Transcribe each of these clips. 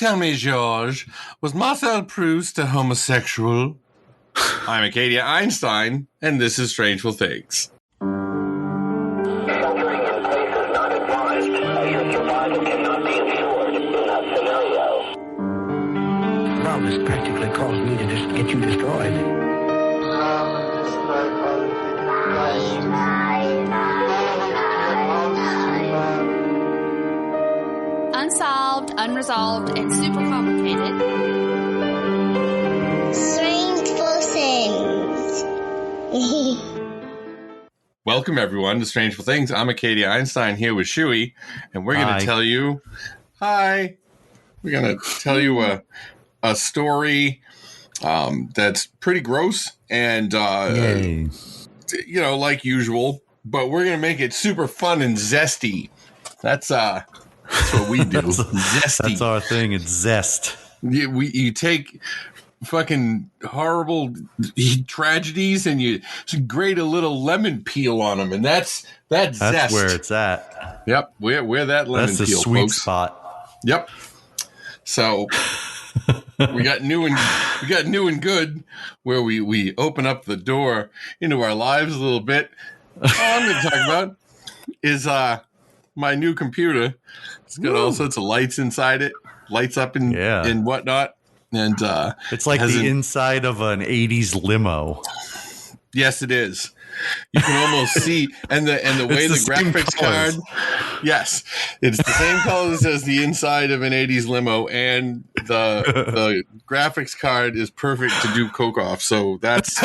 tell me, George, was Marcel Proust a homosexual? I'm Acadia Einstein, and this is Strangeful Things. Sheltering in place is not advised, as your survival cannot be ensured in that scenario. Well, this practically caused me to just get you destroyed. Unsolved, unresolved, and super complicated. Strangeful Things. Welcome, everyone, to Strangeful Things. I'm Acadia Einstein here with Shuey, and we're going to tell you... Hi! We're going to tell you a story that's pretty gross and, you know, like usual, but we're going to make it super fun and zesty. That's what we do. Zesty. That's our thing. It's zest. You take fucking horrible tragedies and you grate a little lemon peel on them, and that's zest. That's where it's at. Yep, where that lemon That's the peel, sweet folks. spot. Yep. So we got new and good, where we open up the door into our lives a little bit. All I'm going to talk about is my new computer. It's got all sorts of lights inside it, lights up and whatnot, and it's like the inside of an '80s limo. Yes, it is. You can almost see, and the way the graphics card. Yes, it's the same colors as the inside of an '80s limo, and the graphics card is perfect to do coke off. So that's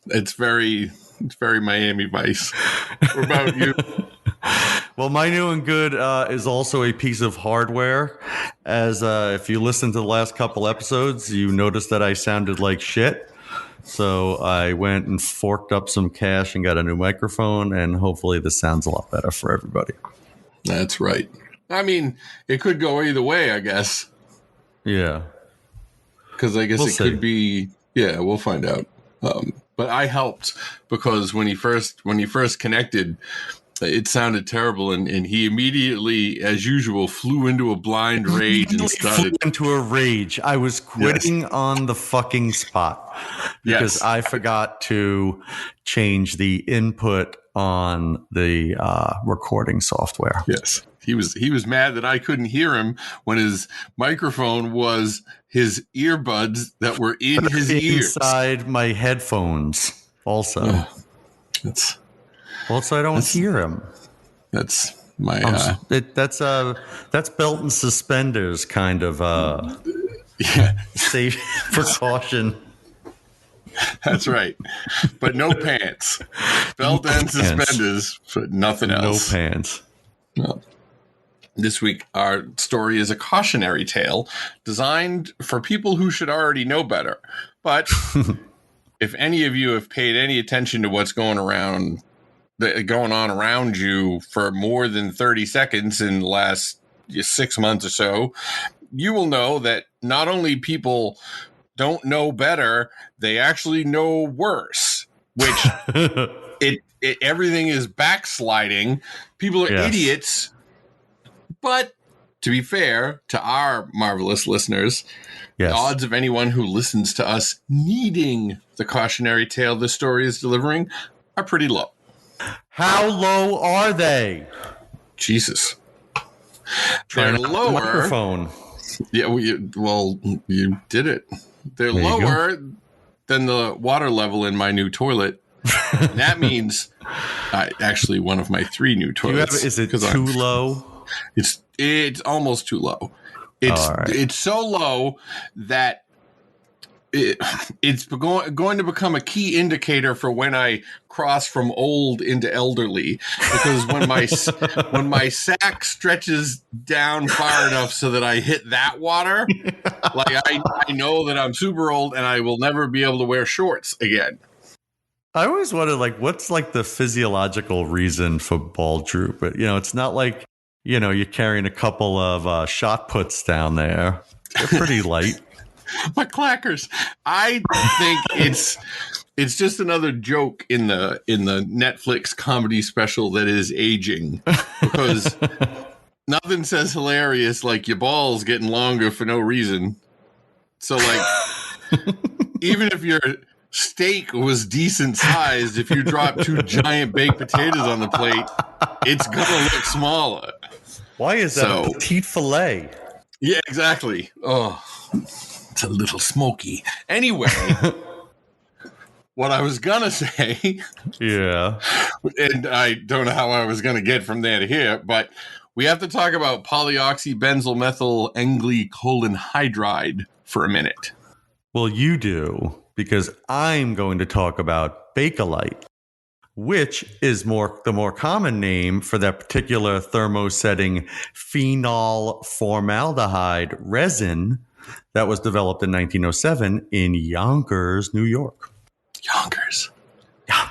it's very Miami Vice. What about you? Well, my new and good is also a piece of hardware. As if you listen to the last couple episodes, you noticed that I sounded like shit. So I went and forked up some cash and got a new microphone, and hopefully this sounds a lot better for everybody. That's right. I mean, it could go either way, I guess. Yeah. Because I guess could be. Yeah, we'll find out. But I helped because when he first connected, it sounded terrible, and he immediately, as usual, flew into a blind rage and started into a rage. I was quitting on the fucking spot because I forgot to change the input on the recording software. Yes, he was mad that I couldn't hear him when his microphone was his earbuds that were in his ears inside my headphones. Also, I don't hear him. That's my that's belt and suspenders kind of safe precaution. That's right, but no pants. Belt and suspenders, but nothing else. No pants. No. This week, our story is a cautionary tale designed for people who should already know better. But if any of you have paid any attention to what's going on around you for more than 30 seconds in the last 6 months or so, you will know that not only people don't know better, they actually know worse, which everything is backsliding. People are idiots. But to be fair to our marvelous listeners, the odds of anyone who listens to us needing the cautionary tale this story is delivering are pretty low. How low are they? Jesus. They're lower. Microphone. Yeah, you did it. They're lower than the water level in my new toilet. And that means actually one of my 3 new toilets. Is it too low? It's almost too low. It's so low that it's going to become a key indicator for when I cross from old into elderly, because when my sack stretches down far enough so that I hit that water, like I know that I'm super old and I will never be able to wear shorts again. I always wondered, what's the physiological reason for ball droop? But it's not like you're carrying a couple of shot puts down there. They're pretty light. My clackers. I think it's just another joke in the Netflix comedy special that is aging, because nothing says hilarious like your balls getting longer for no reason. So, like, even if your steak was decent sized, if you drop 2 giant baked potatoes on the plate, it's gonna look smaller. Why is that a petite fillet? Yeah, exactly. Oh, it's a little smoky. Anyway, what I was gonna say, Yeah. and I don't know how I was gonna get from there to here, but we have to talk about polyoxybenzylmethyl hydride for a minute. Well, you do, because I'm going to talk about Bakelite, which is the more common name for that particular thermosetting phenol formaldehyde resin that was developed in 1907 in Yonkers, New York. Yonkers.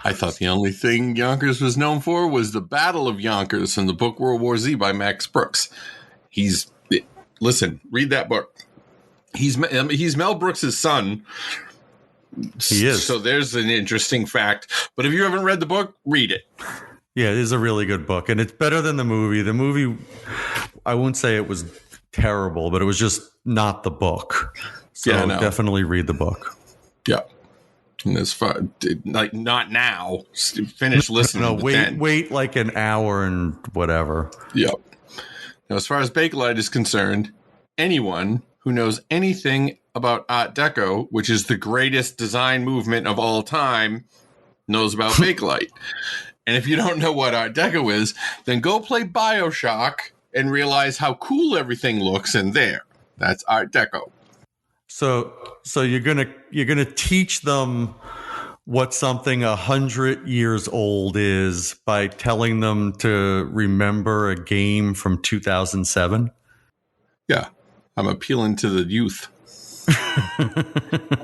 I thought the only thing Yonkers was known for was the Battle of Yonkers from the book World War Z by Max Brooks. Listen, read that book. He's Mel Brooks' son. He is. So there's an interesting fact. But if you haven't read the book, read it. Yeah, it is a really good book, and it's better than the movie. The movie, I wouldn't say it was terrible, but it was just not the book. So Yeah, no. definitely read the book. Yeah. And as far, like, not now. Finish listening. No, wait like an hour and whatever. Yep. Now, as far as Bakelite is concerned, anyone who knows anything about Art Deco, which is the greatest design movement of all time, knows about Bakelite. And if you don't know what Art Deco is, then go play BioShock and realize how cool everything looks in there. That's Art Deco. So you're gonna teach them what something 100 years old is by telling them to remember a game from 2007. Yeah, I'm appealing to the youth.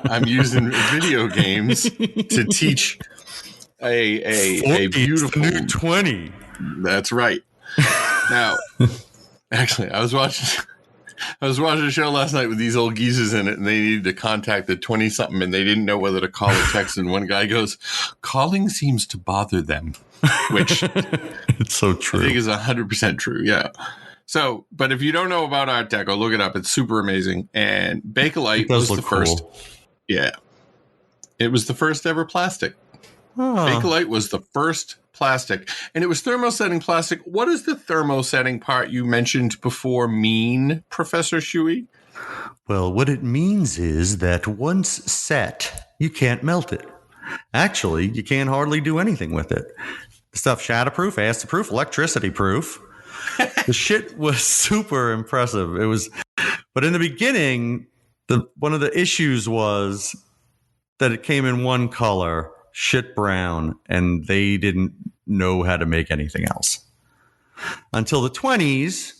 I'm using video games to teach a beautiful new 20. That's right. Now, actually, I was watching a show last night with these old geezers in it, and they needed to contact the 20-something, and they didn't know whether to call or text. And one guy goes, "Calling seems to bother them," which it's so true. I think is 100% true. Yeah. So, but if you don't know about Art Deco, look it up. It's super amazing. And Bakelite was the first. Cool. Yeah. It was the first ever plastic. Oh. Bakelite was the first plastic, and it was thermosetting plastic. What does the thermosetting part you mentioned before mean, Professor Shuey? Well, what it means is that once set, you can't melt it. Actually, you can't hardly do anything with it. The stuff's shatterproof, acid-proof, electricity-proof. The shit was super impressive. But in the beginning, one of the issues was that it came in one color, shit brown, and they didn't know how to make anything else. Until the 20s,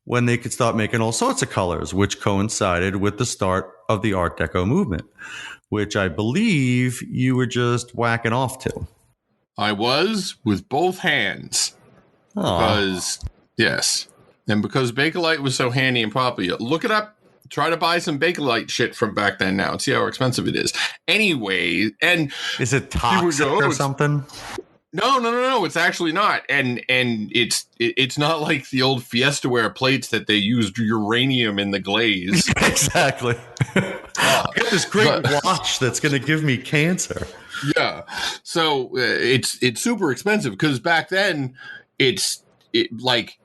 when they could start making all sorts of colors, which coincided with the start of the Art Deco movement, which I believe you were just whacking off to. I was, with both hands. Because, yes. And because Bakelite was so handy and popular, look it up. Try to buy some Bakelite shit from back then now and see how expensive it is. Anyway, and is it toxic or something? No. It's actually not, and it's not like the old Fiestaware plates that they used uranium in the glaze. Exactly. I got this great watch that's going to give me cancer. Yeah, so it's super expensive because back then like.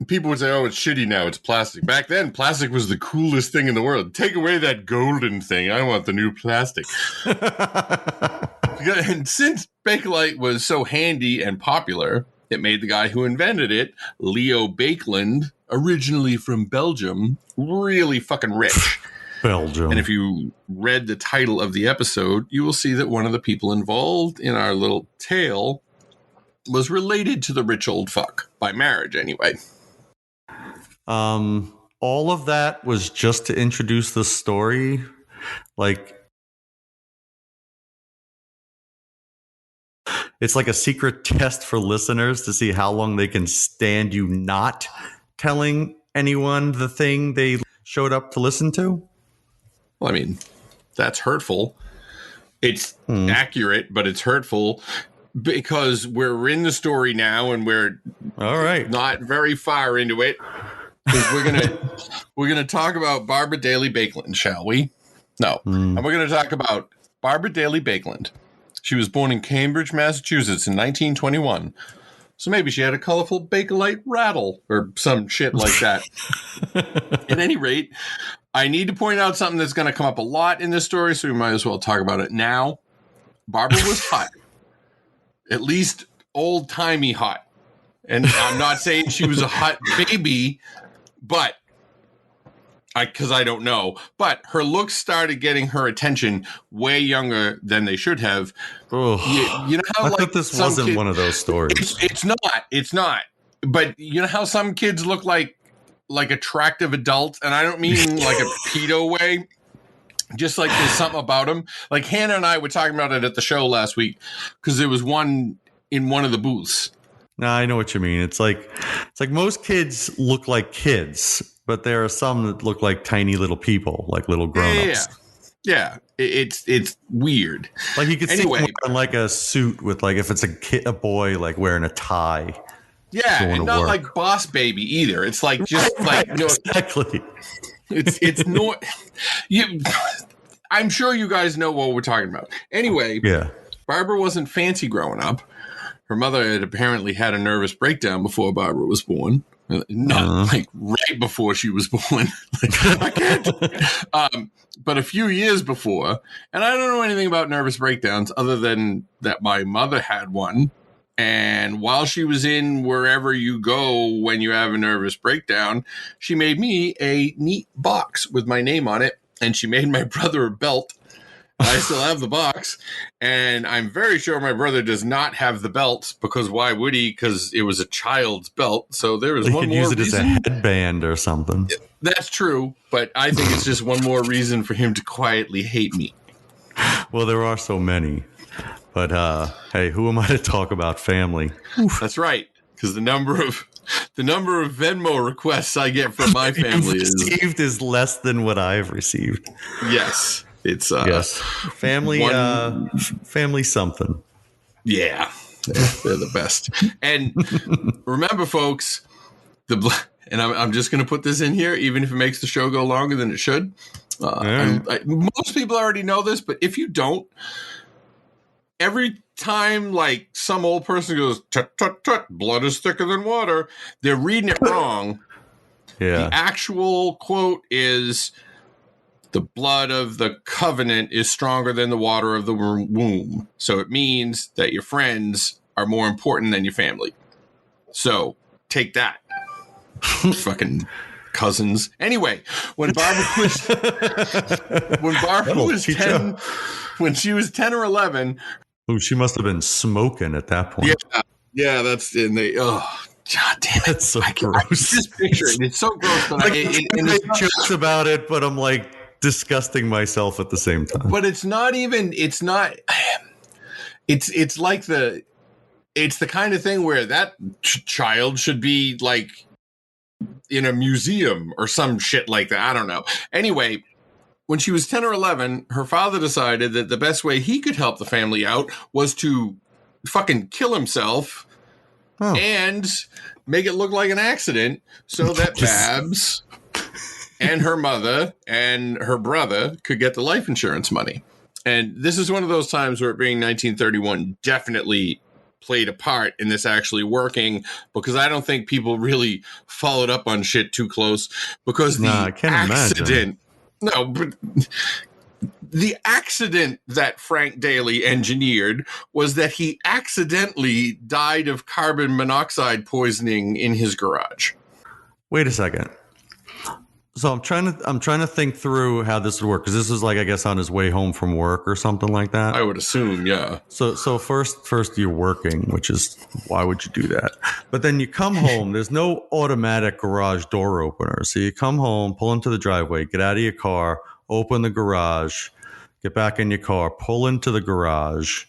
People would say, "Oh, it's shitty now. It's plastic." Back then, plastic was the coolest thing in the world. Take away that golden thing. I want the new plastic. And since Bakelite was so handy and popular, it made the guy who invented it, Leo Baekeland, originally from Belgium, really fucking rich. Belgium. And if you read the title of the episode, you will see that one of the people involved in our little tale was related to the rich old fuck, by marriage anyway. All of that was just to introduce the story. Like, it's like a secret test for listeners to see how long they can stand you not telling anyone the thing they showed up to listen to. Well, I mean, that's hurtful. It's accurate, but it's hurtful. Because we're in the story now and we're all right, not very far into it. 'Cause we're gonna talk about Barbara Daly Baekeland, shall we? No, and we're gonna talk about Barbara Daly Baekeland. She was born in Cambridge, Massachusetts in 1921. So maybe she had a colorful Bakelite rattle or some shit like that. At any rate, I need to point out something that's going to come up a lot in this story, so we might as well talk about it now. Barbara was hot. At least old-timey hot. And I'm not saying she was a hot baby, but because I don't know. But her looks started getting her attention way younger than they should have. You know how I like thought this wasn't one of those stories. It's not. But you know how some kids look like attractive adults, and I don't mean like a pedo way. Just like there's something about them. Like Hannah and I were talking about it at the show last week because there was one in one of the booths. No, I know what you mean. It's like most kids look like kids, but there are some that look like tiny little people, like little grown-ups. Yeah. It's weird. Like you could see them wearing like a suit with like if it's a boy like wearing a tie. Yeah, and not like Boss Baby either. It's like just like exactly. It's not you. I'm sure you guys know what we're talking about. Anyway, yeah. Barbara wasn't fancy growing up. Her mother had apparently had a nervous breakdown before Barbara was born. Not like right before she was born. I can't. But a few years before, and I don't know anything about nervous breakdowns other than that my mother had one. And while she was in wherever you go when you have a nervous breakdown, she made me a neat box with my name on it. And she made my brother a belt. I still have the box. And I'm very sure my brother does not have the belt because why would he? Because it was a child's belt. So there is one more reason. Use it as a headband or something. That's true. But I think it's just one more reason for him to quietly hate me. Well, there are so many. But hey, who am I to talk about family? That's right, because the number of Venmo requests I get from my family is less than what I've received. Yes, it's yes, family, family something. Yeah, they're the best. And remember, folks, and I'm just going to put this in here, even if it makes the show go longer than it should. Most people already know this, but if you don't. Every time, like, some old person goes, tut, tut, tut, blood is thicker than water, they're reading it wrong. Yeah. The actual quote is, the blood of the covenant is stronger than the water of the womb. So it means that your friends are more important than your family. So take that, fucking cousins. Anyway, when Barbara was 10, when she was 10 or 11. Oh, she must have been smoking at that point. Yeah, that's in the. Oh, god damn it! That's so gross. I just picture it. It's so gross. But I make jokes about it, but I'm like disgusting myself at the same time. But it's not even. It's not. It's like the. It's the kind of thing where that child should be like in a museum or some shit like that. I don't know. Anyway. When she was 10 or 11, her father decided that the best way he could help the family out was to fucking kill himself and make it look like an accident so that Babs and her mother and her brother could get the life insurance money. And this is one of those times where it being 1931 definitely played a part in this actually working because I don't think people really followed up on shit too close because the accident... Imagine. No, but the accident that Frank Daly engineered was that he accidentally died of carbon monoxide poisoning in his garage. Wait a second. So I'm trying to think through how this would work because this was like I guess on his way home from work or something like that. I would assume, yeah. So first you're working, which is why would you do that? But then you come home. There's no automatic garage door opener. So you come home, pull into the driveway, get out of your car, open the garage, get back in your car, pull into the garage,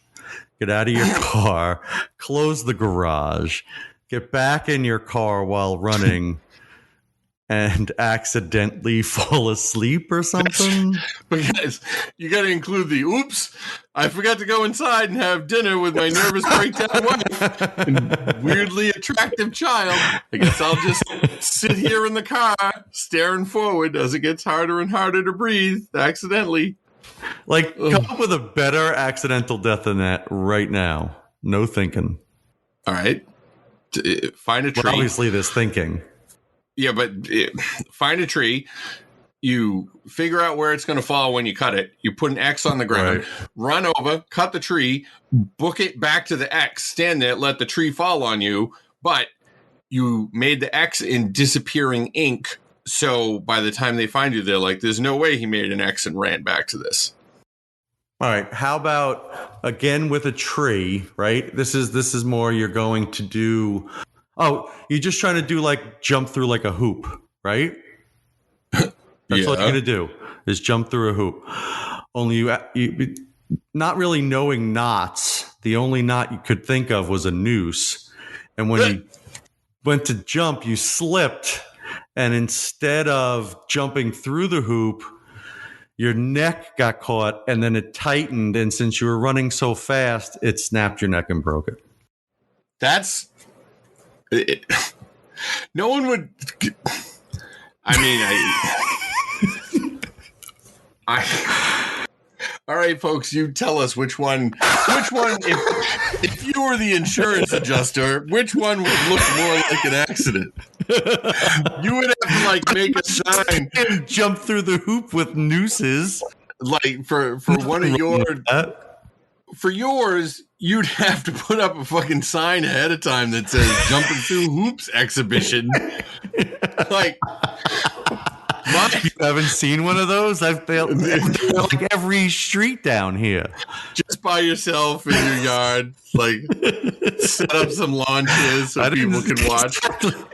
get out of your car, close the garage, get back in your car while running. And accidentally fall asleep or something? But guys, you got to include the oops, I forgot to go inside and have dinner with my nervous breakdown wife and weirdly attractive child. I guess I'll just sit here in the car staring forward as it gets harder and harder to breathe accidentally. Like, come up with a better accidental death than that right now. No thinking. All right. Find a tree. Well, obviously, there's thinking. Yeah, but find a tree. You figure out where it's going to fall when you cut it. You put an X on the ground, Right. Run over, cut the tree, book it back to the X, stand there, let the tree fall on you. But you made the X in disappearing ink. So by the time they find you, they're like, there's no way he made an X and ran back to this. All right. How about again with a tree, right? This is more you're going to do. Oh, you're just trying to do like jump through like a hoop, right? That's all you're going to do is jump through a hoop. Only you not really knowing knots. The only knot you could think of was a noose. And when you went to jump, you slipped. And instead of jumping through the hoop, your neck got caught and then it tightened. And since you were running so fast, it snapped your neck and broke it. That's it. No one would. I mean, all right, folks, you tell us which one, if you were the insurance adjuster, which one would look more like an accident? You would have to like make a sign and jump through the hoop with nooses. Like for one of for yours, you'd have to put up a fucking sign ahead of time that says jumping through hoops exhibition. Like, you haven't seen one of those? I've failed like every street down here. Just by yourself in your yard, like set up some lawn chairs so people can watch.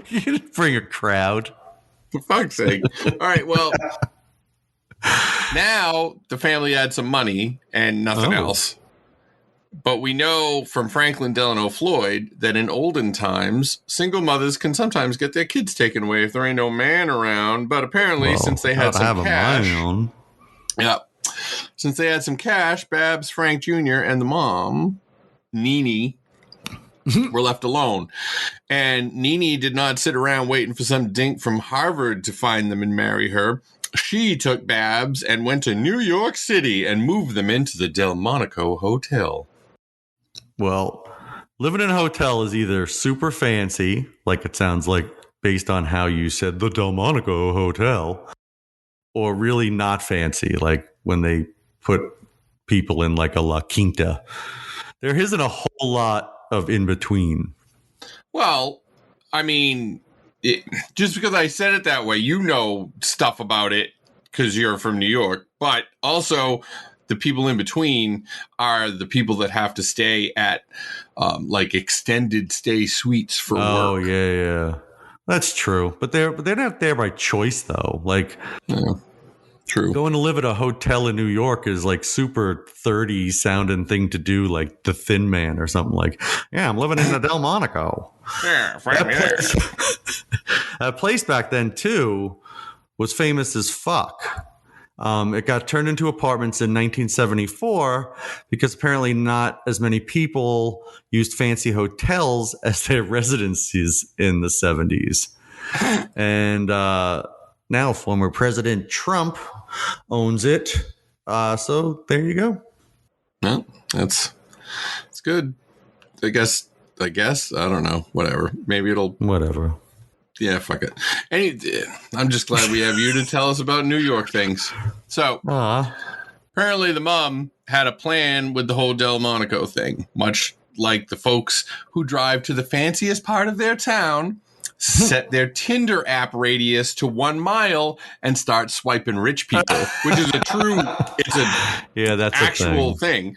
You didn't bring a crowd. For fuck's sake. All right, well, now the family had some money and nothing else. But we know from Franklin Delano Floyd that in olden times, single mothers can sometimes get their kids taken away if there ain't no man around. But apparently, since they had some cash, since they had some cash, Babs, Frank Jr., and the mom, Nene, were left alone. And Nene did not sit around waiting for some dink from Harvard to find them and marry her. She took Babs and went to New York City and moved them into the Delmonico Hotel. Well, living in a hotel is either super fancy, like it sounds like based on how you said the Delmonico Hotel, or really not fancy, like when they put people in like a La Quinta. There isn't a whole lot of in between. Well, I mean, just because I said it that way, you know stuff about it because you're from New York, but also the people in between are the people that have to stay at like extended stay suites for work. Oh, yeah. That's true. But they're not there by choice, though. Like, true. Going to live at a hotel in New York is like super 30s sounding thing to do, like The Thin Man or something like, yeah, I'm living in the Delmonico. Yeah, That place back then, too, was famous as fuck. It got turned into apartments in 1974 because apparently not as many people used fancy hotels as their residences in the 70s. And now former President Trump owns it. So there you go. Well, it's good. I guess. I don't know. Whatever. Maybe it'll. Whatever. Yeah, fuck it. I'm just glad we have you to tell us about New York things. So, apparently the mom had a plan with the whole Delmonico thing, much like the folks who drive to the fanciest part of their town, set their Tinder app radius to 1 mile and start swiping rich people, which is that's actual thing.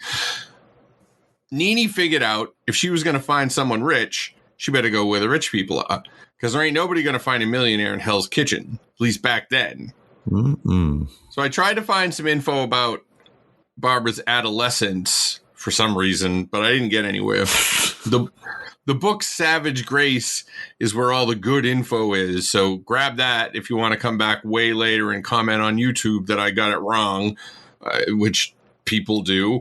Nene figured out if she was going to find someone rich, she better go where the rich people are. Because there ain't nobody going to find a millionaire in Hell's Kitchen, at least back then. Mm-mm. So I tried to find some info about Barbara's adolescence for some reason, but I didn't get anywhere. The book Savage Grace is where all the good info is. So grab that if you want to come back way later and comment on YouTube that I got it wrong, which people do.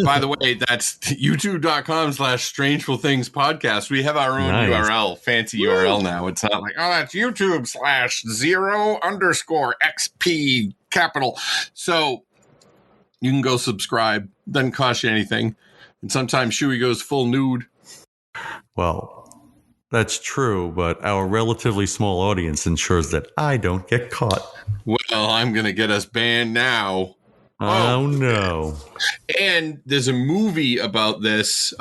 By the way, that's youtube.com/strangeful things podcast. We have our own URL, fancy URL now. It's not like, oh, that's YouTube/0_XP capital. So you can go subscribe. Doesn't cost you anything. And sometimes Shuey goes full nude. Well, that's true, but our relatively small audience ensures that I don't get caught. Well, I'm going to get us banned now. Oh, no. And there's a movie about this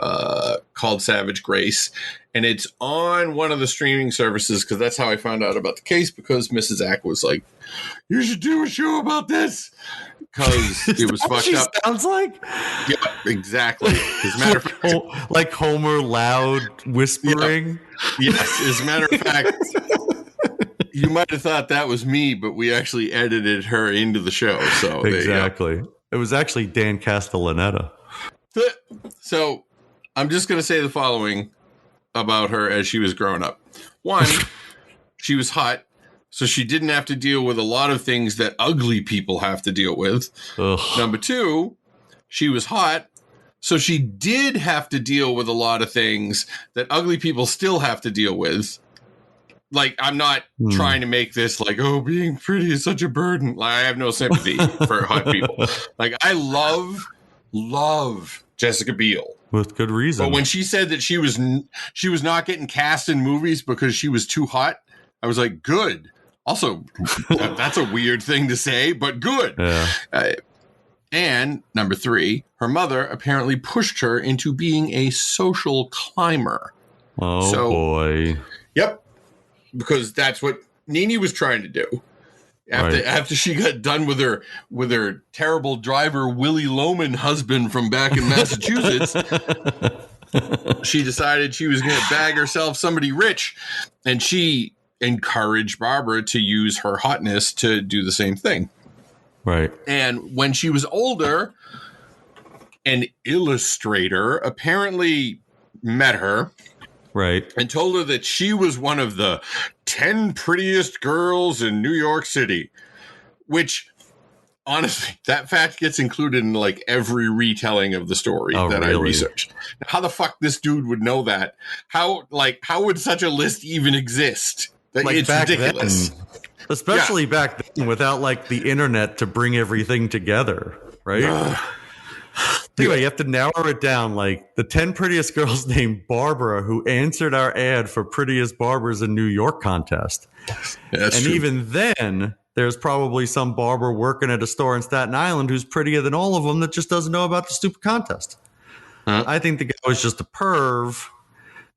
called Savage Grace, and it's on one of the streaming services, because that's how I found out about the case, because Mrs. Ack was like, you should do a show about this, because it was fucked up. Sounds like? Yeah, exactly. As a matter of fact, like Homer loud whispering? Yeah. Yes, as a matter of fact, you might have thought that was me, but we actually edited her into the show. So exactly. It was actually Dan Castellaneta. So I'm just going to say the following about her as she was growing up. One, she was hot, so she didn't have to deal with a lot of things that ugly people have to deal with. Ugh. Number two, she was hot, so she did have to deal with a lot of things that ugly people still have to deal with. Like, I'm not trying to make this like, oh, being pretty is such a burden. Like, I have no sympathy for hot people. Like, I love Jessica Biel. With good reason. But when she said that she was not getting cast in movies because she was too hot, I was like, good. Also, that's a weird thing to say, but good. Yeah. And number three, her mother apparently pushed her into being a social climber. Oh, boy. Yep. Because that's what Nene was trying to do. After she got done with her terrible driver Willie Loman husband from back in Massachusetts, she decided she was going to bag herself somebody rich, and she encouraged Barbara to use her hotness to do the same thing. Right. And when she was older, an illustrator apparently met her. Right. And told her that she was one of the 10 prettiest girls in New York City, which, honestly, that fact gets included in like every retelling of the story that I researched. Now, how the fuck this dude would know that? How would such a list even exist? Like, it's ridiculous. Then, especially back then, without like the internet to bring everything together, right? Anyway, you have to narrow it down. Like the 10 prettiest girls named Barbara who answered our ad for prettiest barbers in New York contest. That's and true. even then, there's probably some barber working at a store in Staten Island who's prettier than all of them that just doesn't know about the stupid contest. I think the guy was just a perv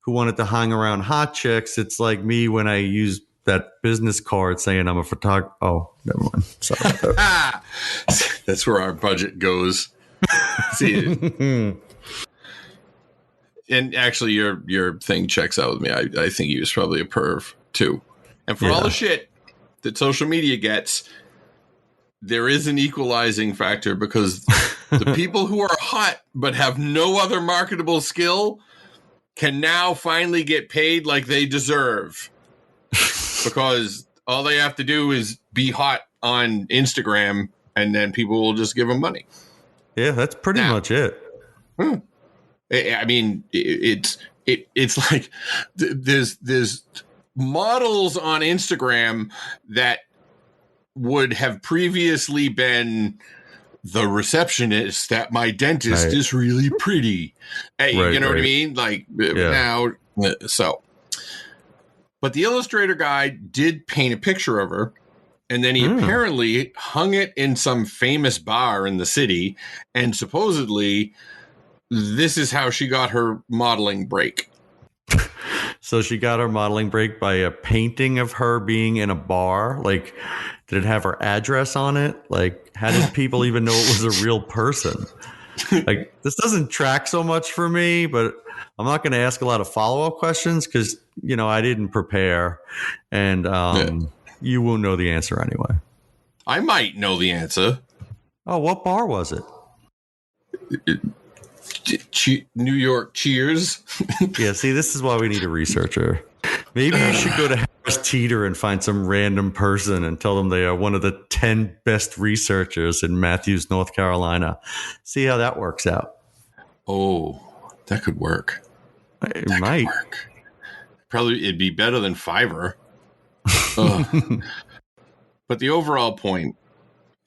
who wanted to hang around hot chicks. It's like me when I use that business card saying I'm a photographer. Oh, never mind. Sorry about that. That's where our budget goes. See, and actually, your thing checks out with me. I think he was probably a perv too. And for all the shit that social media gets, there is an equalizing factor, because the people who are hot but have no other marketable skill can now finally get paid like they deserve, because all they have to do is be hot on Instagram, and then people will just give them money. Yeah, that's pretty much it. I mean, it's like there's models on Instagram that would have previously been the receptionist at my dentist is really pretty. Hey, you know what I mean? Like now, so. But the illustrator guy did paint a picture of her. And then he apparently hung it in some famous bar in the city. And supposedly, this is how she got her modeling break. So she got her modeling break by a painting of her being in a bar? Like, did it have her address on it? Like, how did people even know it was a real person? Like, this doesn't track so much for me, but I'm not going to ask a lot of follow-up questions because, you know, I didn't prepare. And, you won't know the answer anyway. I might know the answer. Oh, what bar was it? New York Cheers. Yeah, see, this is why we need a researcher. Maybe you should go to just teeter and find some random person and tell them they are one of the 10 best researchers in Matthews, North Carolina. See how that works out. Oh, that could work. It That might. could work. Probably it'd be better than Fiverr. Ugh. But the overall point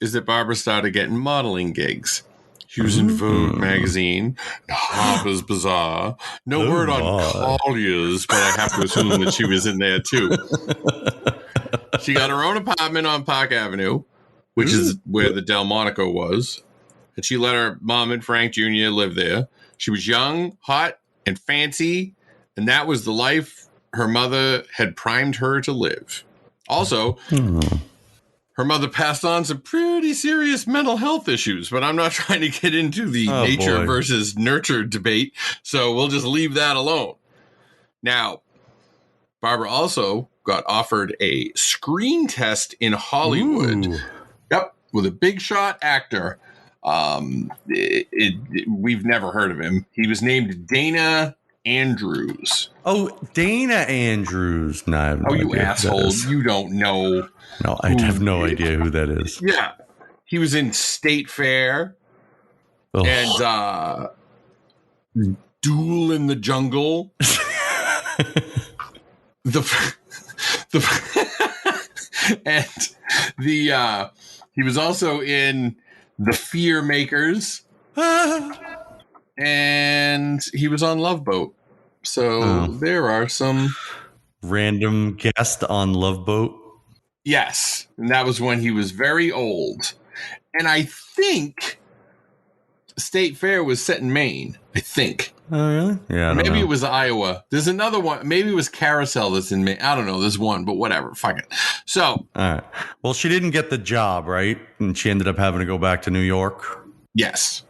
is that Barbara started getting modeling gigs. She was in Vogue magazine, Harper's Bazaar. No word on Collier's, but I have to assume that she was in there too. She got her own apartment on Park Avenue, which is where the Delmonico was. And she let her mom and Frank Jr. live there. She was young, hot, and fancy, and that was the life her mother had primed her to live. Also, her mother passed on some pretty serious mental health issues, but I'm not trying to get into the nature versus nurture debate, so we'll just leave that alone. Now, Barbara also got offered a screen test in Hollywood. Ooh. Yep, with a big shot actor. We've never heard of him. He was named Dana Andrews. Oh, Dana Andrews. No, I have no idea. You asshole. You don't know. No, I have no idea who that is. Yeah. He was in State Fair and Duel in the Jungle. He was also in The Fear Makers. And he was on Love Boat. So there are some random guest on Love Boat. Yes. And that was when he was very old. And I think State Fair was set in Maine. I think. Oh, really? Yeah. Maybe it was Iowa. There's another one. Maybe it was Carousel that's in Maine. I don't know. There's one, but whatever. Fuck it. So. All right. Well, she didn't get the job, right? And she ended up having to go back to New York. Yes.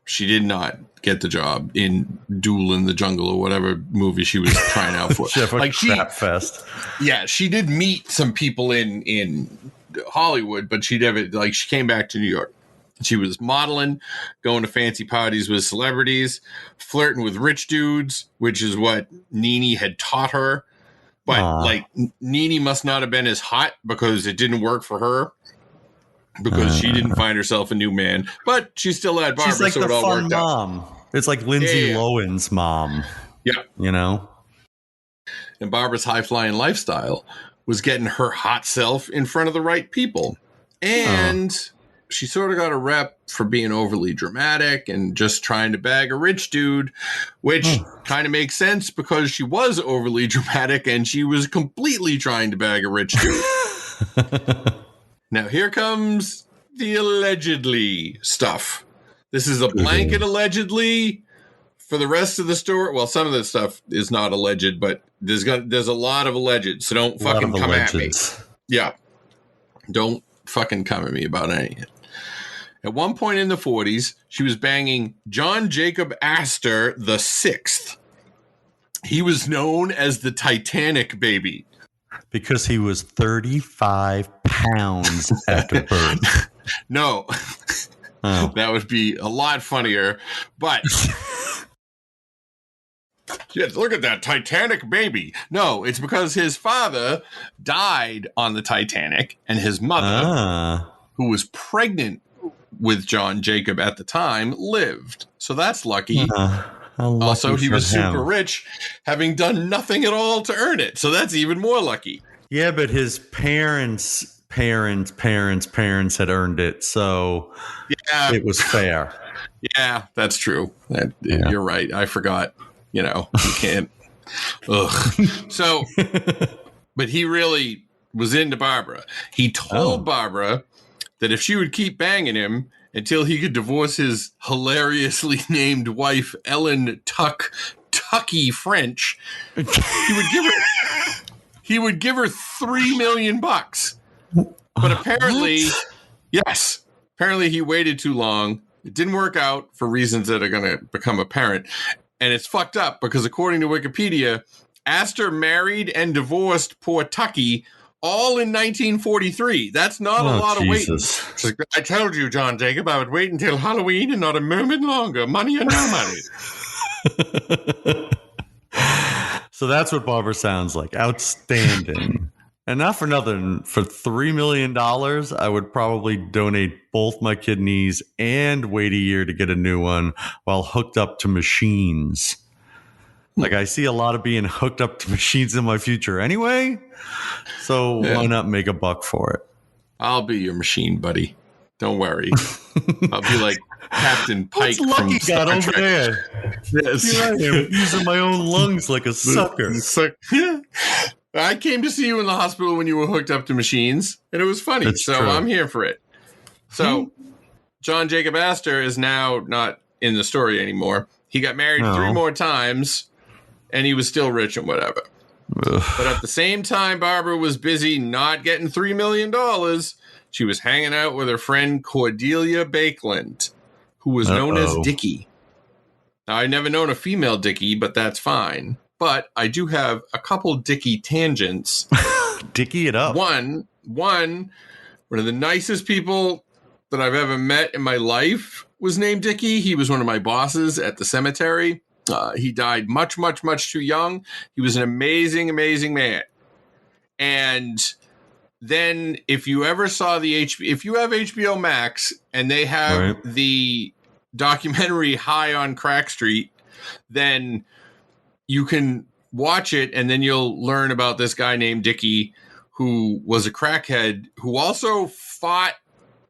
She did not get the job in Duel in the Jungle or whatever movie she was trying out for. Crap fest. Yeah, she did meet some people in Hollywood, but she never she came back to New York. She was modeling, going to fancy parties with celebrities, flirting with rich dudes, which is what Nene had taught her. But Nene must not have been as hot because it didn't work for her. Because she didn't find herself a new man, but she still had Barbara, she's like so the it all fun worked mom. out. It's like Lindsay Lohan's mom. Yeah. You know? And Barbara's high-flying lifestyle was getting her hot self in front of the right people. And she sort of got a rep for being overly dramatic and just trying to bag a rich dude, which kind of makes sense because she was overly dramatic and she was completely trying to bag a rich dude. Now, here comes the allegedly stuff. This is a blanket allegedly for the rest of the story. Well, some of the stuff is not alleged, but there's a lot of alleged, so don't fucking come at me. Yeah. Don't fucking come at me about anything. At one point in the 40s, she was banging John Jacob Astor the Sixth. He was known as the Titanic baby. Because he was 35 pounds after birth. No. That would be a lot funnier. But yes, look at that Titanic baby. No, it's because his father died on the Titanic and his mother, who was pregnant with John Jacob at the time, lived. So that's lucky. Also, he was super rich, having done nothing at all to earn it. So that's even more lucky. Yeah, but his parents had earned it. So it was fair. Yeah, that's true. You're right. I forgot. You can't. Ugh. So, but he really was into Barbara. He told Barbara that if she would keep banging him until he could divorce his hilariously named wife, Ellen Tucky French, he would give her $3 million. But apparently, apparently he waited too long. It didn't work out for reasons that are going to become apparent. And it's fucked up because according to Wikipedia, Astor married and divorced poor Tucky all in 1943. That's not a lot of waiting. I told you, John Jacob, I would wait until Halloween and not a moment longer. Money or no money. So that's what Barbara sounds like. Outstanding. And not for nothing, for $3 million, I would probably donate both my kidneys and wait a year to get a new one while hooked up to machines. Like, I see a lot of being hooked up to machines in my future anyway. So why not make a buck for it? I'll be your machine, buddy. Don't worry. I'll be like Captain Pike What's Lucky from got Star over Trek. there? Yes. Here I am, using my own lungs like a sucker. I came to see you in the hospital when you were hooked up to machines, and it was funny. That's so true. I'm here for it. So John Jacob Astor is now not in the story anymore. He got married 3 more times, and he was still rich and whatever. Ugh. But at the same time, Barbara was busy not getting $3 million. She was hanging out with her friend Cordelia Baekeland, who was known as Dickie. Now, I've never known a female Dickie, but that's fine. But I do have a couple Dickie tangents. Dickie it up. One of the nicest people that I've ever met in my life was named Dickie. He was one of my bosses at the cemetery. He died much, much, much too young. He was an amazing, amazing man. And then if you ever saw if you have HBO Max and they have the documentary High on Crack Street, then you can watch it and then you'll learn about this guy named Dickie who was a crackhead who also fought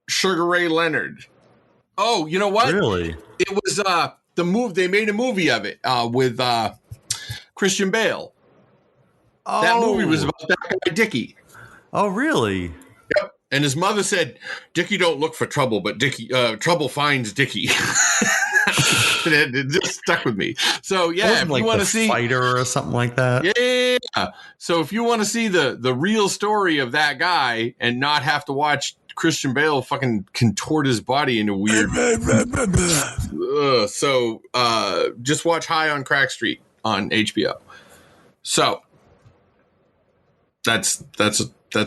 Sugar Ray Leonard. Oh, you know what? Really? It was the move. They made a movie of it with Christian Bale. Oh. That movie was about that guy Dickie. Oh, really? Yep. And his mother said, "Dickie don't look for trouble, but Dickie trouble finds Dickie." It just stuck with me. So yeah, if like you want to see Fighter or something like that. Yeah. So if you want to see the real story of that guy and not have to watch Christian Bale fucking contort his body into weird. Just watch High on Crack Street on HBO. So that's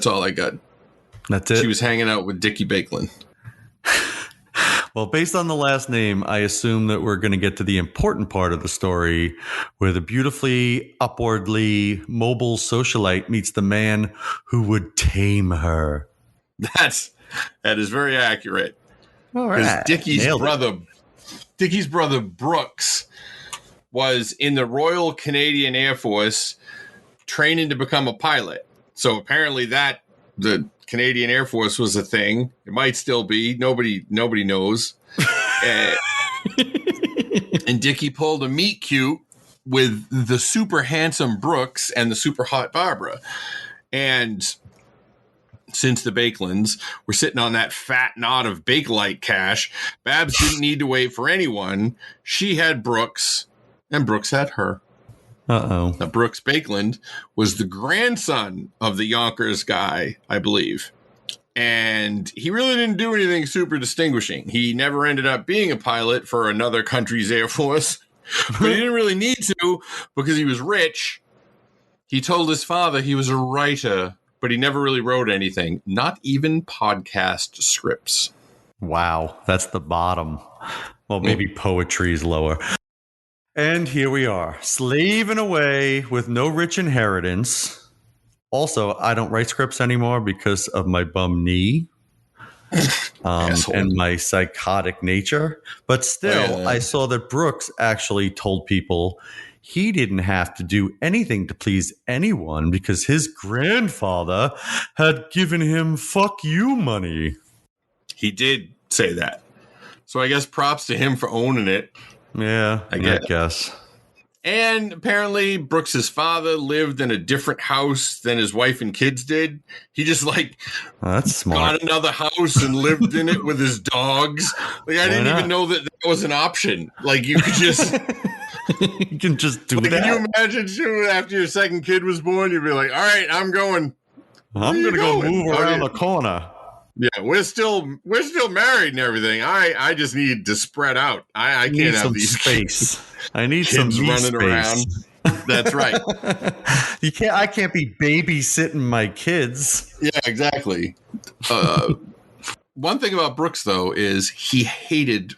all I got. That's it. She was hanging out with Dickie Baekeland. Well, based on the last name, I assume that we're going to get to the important part of the story where the beautifully, upwardly mobile socialite meets the man who would tame her. That is very accurate. All right. Dickie's brother Brooks was in the Royal Canadian Air Force training to become a pilot. So apparently the Canadian Air Force was a thing. It might still be. Nobody knows. And Dickie pulled a meet cute with the super handsome Brooks and the super hot Barbara. And since the Baekelands were sitting on that fat knot of Bakelite cash, Babs didn't need to wait for anyone. She had Brooks, and Brooks had her. Uh-oh. Now, Brooks Baekeland was the grandson of the Yonkers guy, I believe. And he really didn't do anything super distinguishing. He never ended up being a pilot for another country's Air Force, but he didn't really need to because he was rich. He told his father he was a writer, but he never really wrote anything, not even podcast scripts. Wow, that's the bottom. Well, maybe poetry is lower. And here we are, slaving away with no rich inheritance. Also, I don't write scripts anymore because of my bum knee and my psychotic nature. But still, I saw that Brooks actually told people he didn't have to do anything to please anyone because his grandfather had given him fuck you money. He did say that. So I guess props to him for owning it. Yeah, I guess. And apparently Brooks's father lived in a different house than his wife and kids did. He just that's smart. got another house and lived in it with his dogs. Like I didn't even know that was an option. Like you could just you can just do that. Can you imagine soon after your second kid was born, you'd be like, all right, I'm going. I'm gonna go move around the corner. Yeah, we're still married and everything. I just need to spread out. I can't have these space. I need some running space. around. That's right. I can't be babysitting my kids. Yeah, exactly. One thing about Brooks though is he hated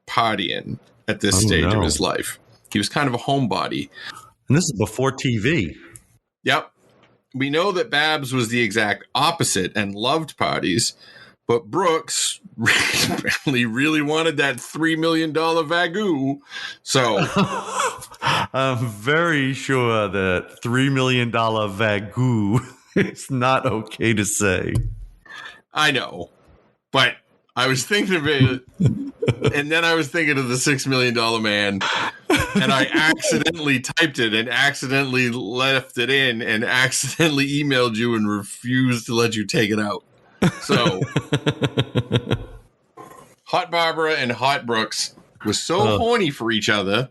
partying at this stage of his life. He was kind of a homebody. And this is before TV. Yep. we know that Babs was the exact opposite and loved parties, but Brooks really wanted that $3 million Wagyu. So I'm very sure that $3 million Wagyu is not okay to say. I know, but I was thinking of it, and then I was thinking of the $6 million man, and I accidentally typed it and accidentally left it in and accidentally emailed you and refused to let you take it out. So, Hot Barbara and Hot Brooks was so horny for each other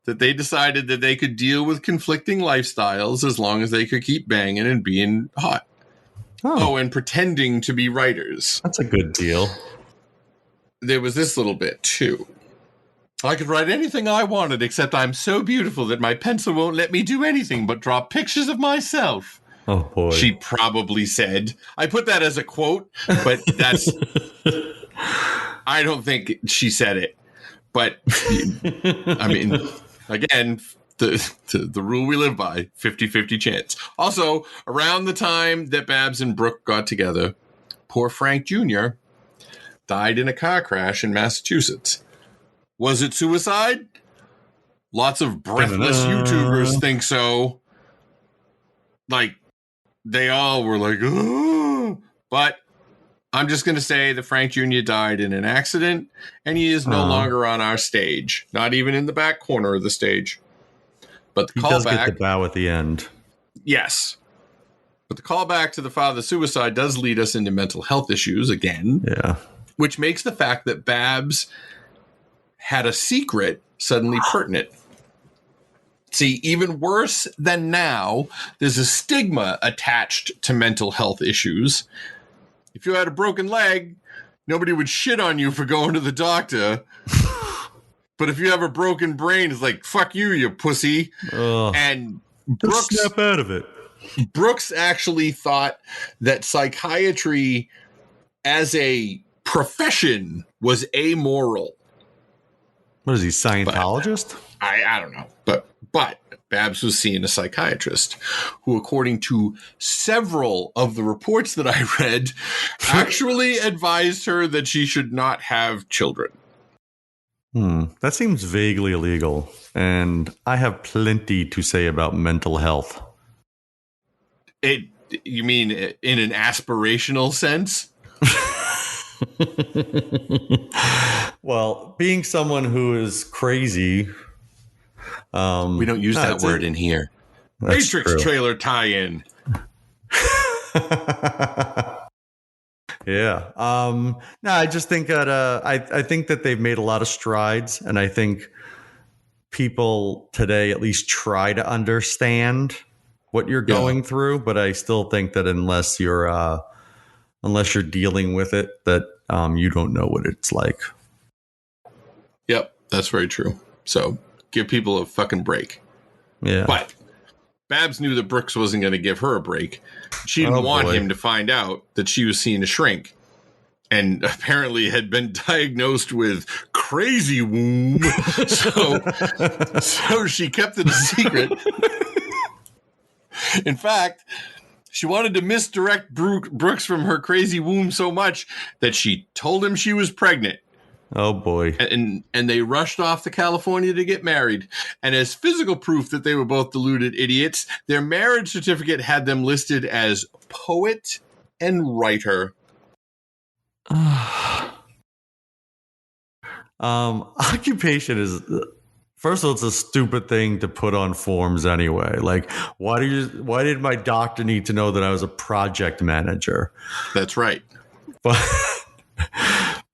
that they decided that they could deal with conflicting lifestyles as long as they could keep banging and being hot. Oh, and pretending to be writers. That's a good deal. There was this little bit, too. I could write anything I wanted, except I'm so beautiful that my pencil won't let me do anything but draw pictures of myself. Oh, boy. She probably said. I put that as a quote, but that's... I don't think she said it. But, I mean, again... The rule we live by, 50-50 chance. Also, around the time that Babs and Brooke got together, poor Frank Jr. died in a car crash in Massachusetts. Was it suicide? Lots of breathless YouTubers think so. Like, they all were like, oh. But I'm just going to say that Frank Jr. died in an accident, and he is no longer on our stage, not even in the back corner of the stage. But the he does callback, get the bow at the end. Yes. But the callback to the father's suicide does lead us into mental health issues again. Yeah. Which makes the fact that Babs had a secret suddenly pertinent. See, even worse than now, there's a stigma attached to mental health issues. If you had a broken leg, nobody would shit on you for going to the doctor. But if you have a broken brain, it's like, fuck you, you pussy. And Brooks, snap out of it. Brooks actually thought that psychiatry as a profession was amoral. What is he, Scientologist? I don't know. But Babs was seeing a psychiatrist who, according to several of the reports that I read, actually advised her that she should not have children. That seems vaguely illegal, and I have plenty to say about mental health. You mean in an aspirational sense? Well, being someone who is crazy... we don't use that word in here. Matrix true. Trailer tie-in. Yeah. No, I just think that I think that they've made a lot of strides, and I think people today at least try to understand what you're going through. But I still think that unless you're dealing with it, that you don't know what it's like. Yep, that's very true. So give people a fucking break. Yeah. But Babs knew that Brooks wasn't going to give her a break. She didn't want him to find out that she was seeing a shrink, and apparently had been diagnosed with crazy womb. So she kept it a secret. In fact, she wanted to misdirect Brooks from her crazy womb so much that she told him she was pregnant. Oh, boy. And they rushed off to California to get married. And as physical proof that they were both deluded idiots, their marriage certificate had them listed as poet and writer. Occupation is... First of all, it's a stupid thing to put on forms anyway. Like, why did my doctor need to know that I was a project manager? That's right.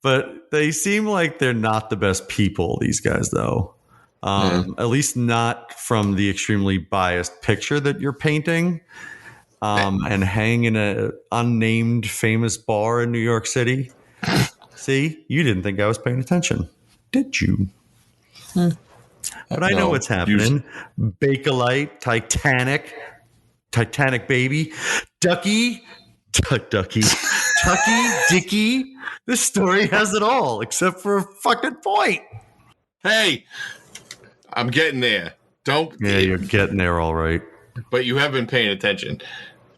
But they seem like they're not the best people, these guys, though. At least not from the extremely biased picture that you're painting. And hang in a unnamed famous bar in New York City. See, you didn't think I was paying attention, did you? But I know what's happening. Bakelite, Titanic baby, Ducky, Dicky. This story has it all, except for a fucking point. Hey, I'm getting there. Yeah, you're getting there all right. but you have been paying attention.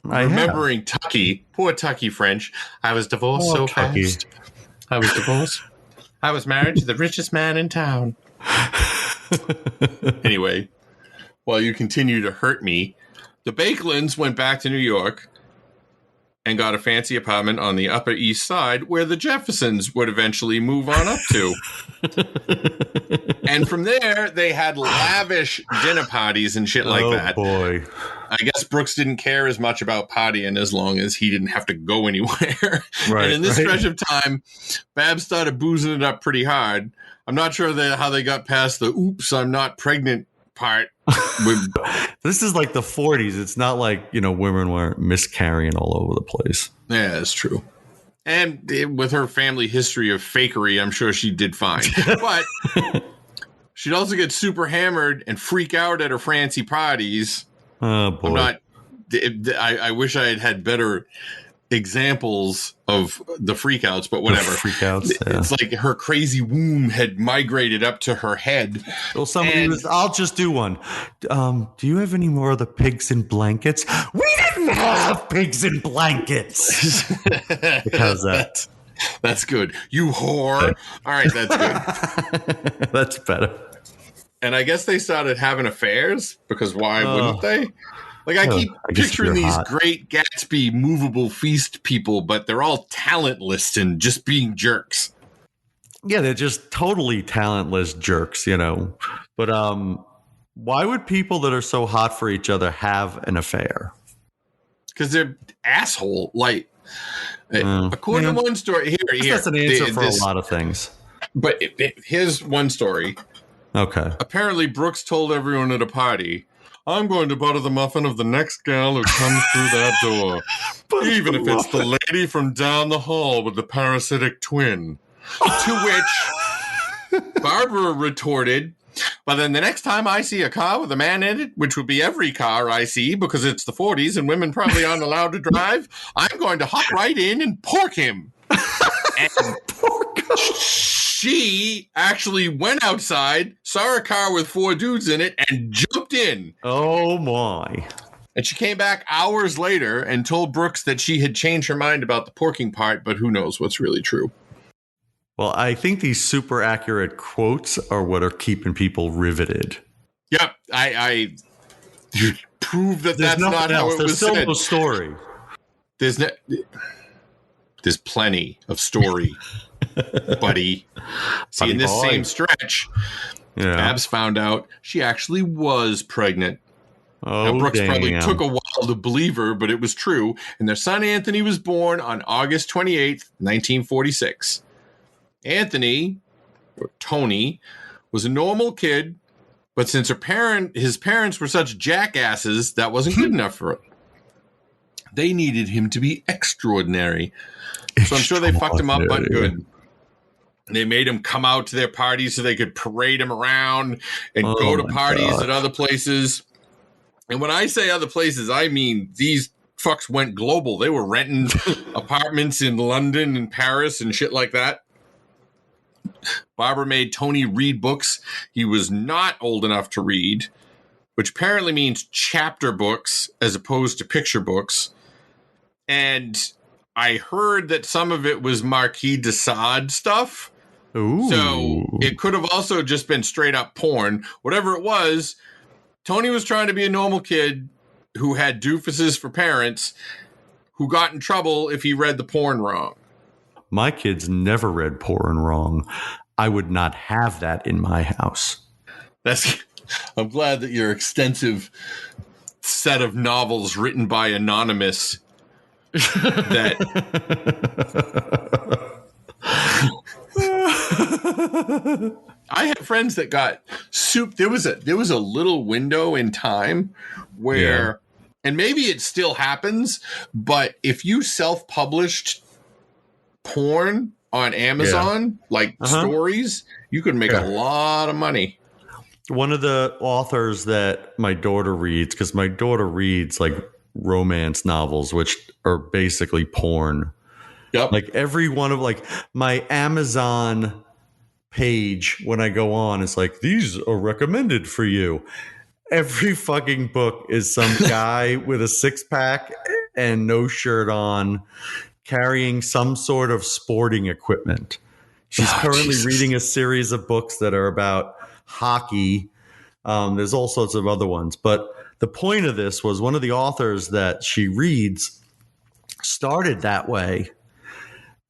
I have. Remembering Tucky, poor Tucky French. I was divorced so Tucky. fast. I was divorced. I was married to the richest man in town. Anyway, while you continue to hurt me, the Baekelands went back to New York and got a fancy apartment on the Upper East Side where the Jeffersons would eventually move on up to. And from there, they had lavish dinner parties and shit like that. Oh, boy. I guess Brooks didn't care as much about partying as long as he didn't have to go anywhere. Right, and in this right. stretch of time, Babs started boozing it up pretty hard. I'm not sure how they got past the oops, I'm not pregnant part. This is like the 40s. It's not like, women weren't miscarrying all over the place. Yeah, that's true. And with her family history of fakery, I'm sure she did fine. But she'd also get super hammered and freak out at her fancy parties. Oh, boy. I wish I had better examples of the freakouts, but whatever. Freakouts, yeah. It's like her crazy womb had migrated up to her head. Well, I'll just do one. Do you have any more of the pigs in blankets? We didn't have pigs in blankets. How's that? That's good. You whore. All right, that's good. That's better. And I guess they started having affairs because why wouldn't they? Like, I keep picturing these great Gatsby movable feast people, but they're all talentless and just being jerks. Yeah, they're just totally talentless jerks, But why would people that are so hot for each other have an affair? Because they're asshole. Like, according to one story, here. That's an answer for a lot of things. But here's one story. Okay. Apparently, Brooks told everyone at a party, I'm going to butter the muffin of the next gal who comes through that door, even if it's the lady from down the hall with the parasitic twin. To which Barbara retorted, but then the next time I see a car with a man in it, which would be every car I see because it's the 40s and women probably aren't allowed to drive, I'm going to hop right in and pork him. And she actually went outside, saw a car with 4 dudes in it, and jumped in. Oh, my. And she came back hours later and told Brooks that she had changed her mind about the porking part, but who knows what's really true. Well, I think these super accurate quotes are what are keeping people riveted. Yep, I prove that that's not how it was There's still said. no story. There's plenty of story, buddy. See, in this same stretch, Babs found out she actually was pregnant. Oh, now, Brooks probably damn. took a while to believe her, but it was true. And their son Anthony was born on August 28th, 1946. Anthony, or Tony, was a normal kid, but since his parents were such jackasses, that wasn't good enough for him. They needed him to be extraordinary. So I'm sure they fucked him up, but good. They made him come out to their parties so they could parade him around and go to parties at other places. And when I say other places, I mean these fucks went global. They were renting apartments in London and Paris and shit like that. Barbara made Tony read books he was not old enough to read, which apparently means chapter books as opposed to picture books. And I heard that some of it was Marquis de Sade stuff. Ooh. So it could have also just been straight up porn. Whatever it was, Tony was trying to be a normal kid who had doofuses for parents who got in trouble if he read the porn wrong. My kids never read porn wrong. I would not have that in my house. I'm glad that your extensive set of novels written by Anonymous that I have friends that got soup. There was a little window in time where, and maybe it still happens, but if you self-published porn on Amazon, stories, you could make a lot of money. One of the authors that my daughter reads, because my daughter reads like romance novels, which are basically porn. Yep. Like every one of my Amazon page when I go on is like, these are recommended for you. every fucking book is some guy with a 6-pack and no shirt on, carrying some sort of sporting equipment. She's currently reading a series of books that are about hockey. There's all sorts of other ones. But the point of this was one of the authors that she reads started that way.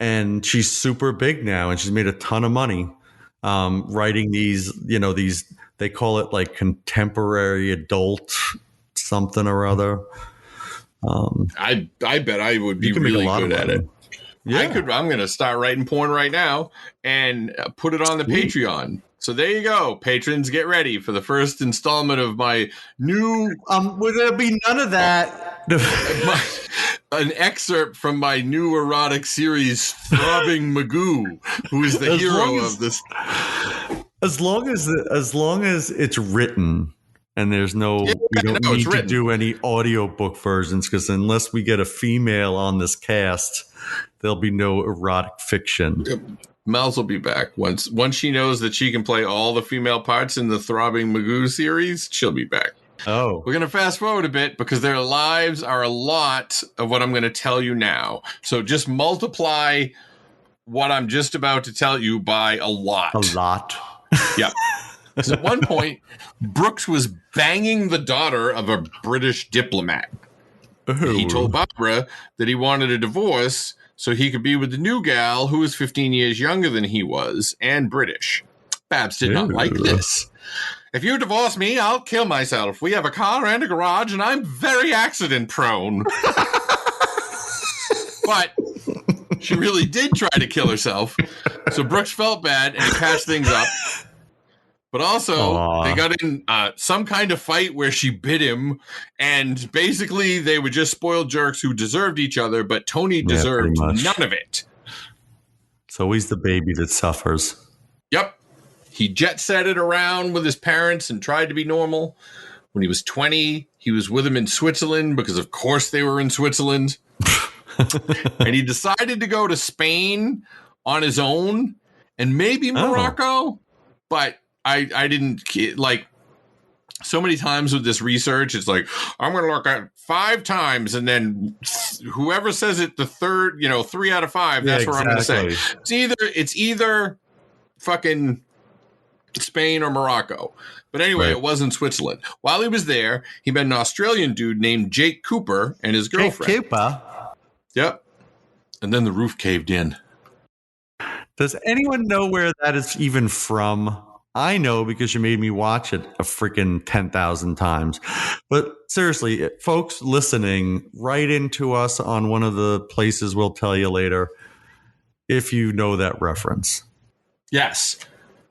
And she's super big now, and she's made a ton of money writing these, they call it like contemporary adult something or other. I bet I would be really good at it. Yeah. I'm going to start writing porn right now and put it on the Patreon. So there you go, patrons. Get ready for the first installment of my new. Would there be none of that? An excerpt from my new erotic series, Throbbing Magoo, who is the hero of this. As long as it's written. And there's we don't need to do any audiobook versions, because unless we get a female on this cast, there'll be no erotic fiction. Mel's will be back once she knows that she can play all the female parts in the Throbbing Magoo series. She'll be back. Oh, we're gonna fast forward a bit because their lives are a lot of what I'm going to tell you now. So just multiply what I'm just about to tell you by a lot. A lot. Yeah. Because at one point, Brooks was banging the daughter of a British diplomat. Ooh. He told Barbara that he wanted a divorce so he could be with the new gal who was 15 years younger than he was and British. Babs did not like this. If you divorce me, I'll kill myself. We have a car and a garage, and I'm very accident prone. But she really did try to kill herself. So Brooks felt bad, and he patched things up. But also, they got in some kind of fight where she bit him, and basically they were just spoiled jerks who deserved each other, but Tony deserved none of it. It's always the baby that suffers. Yep. He jet-setted around with his parents and tried to be normal. When he was 20, he was with them in Switzerland because, of course, they were in Switzerland. And he decided to go to Spain on his own and maybe Morocco, but I didn't like so many times with this research. It's like, I'm going to look at 5 times and then whoever says it, the third, 3 out of 5, that's what I'm going to say. It's either fucking Spain or Morocco. But anyway, It wasn't Switzerland. While he was there, he met an Australian dude named Jake Cooper and his girlfriend. Jake Cooper? Yep. And then the roof caved in. Does anyone know where that is even from? I know because you made me watch it a freaking 10,000 times. But seriously, folks listening, write into us on one of the places we'll tell you later if you know that reference. Yes.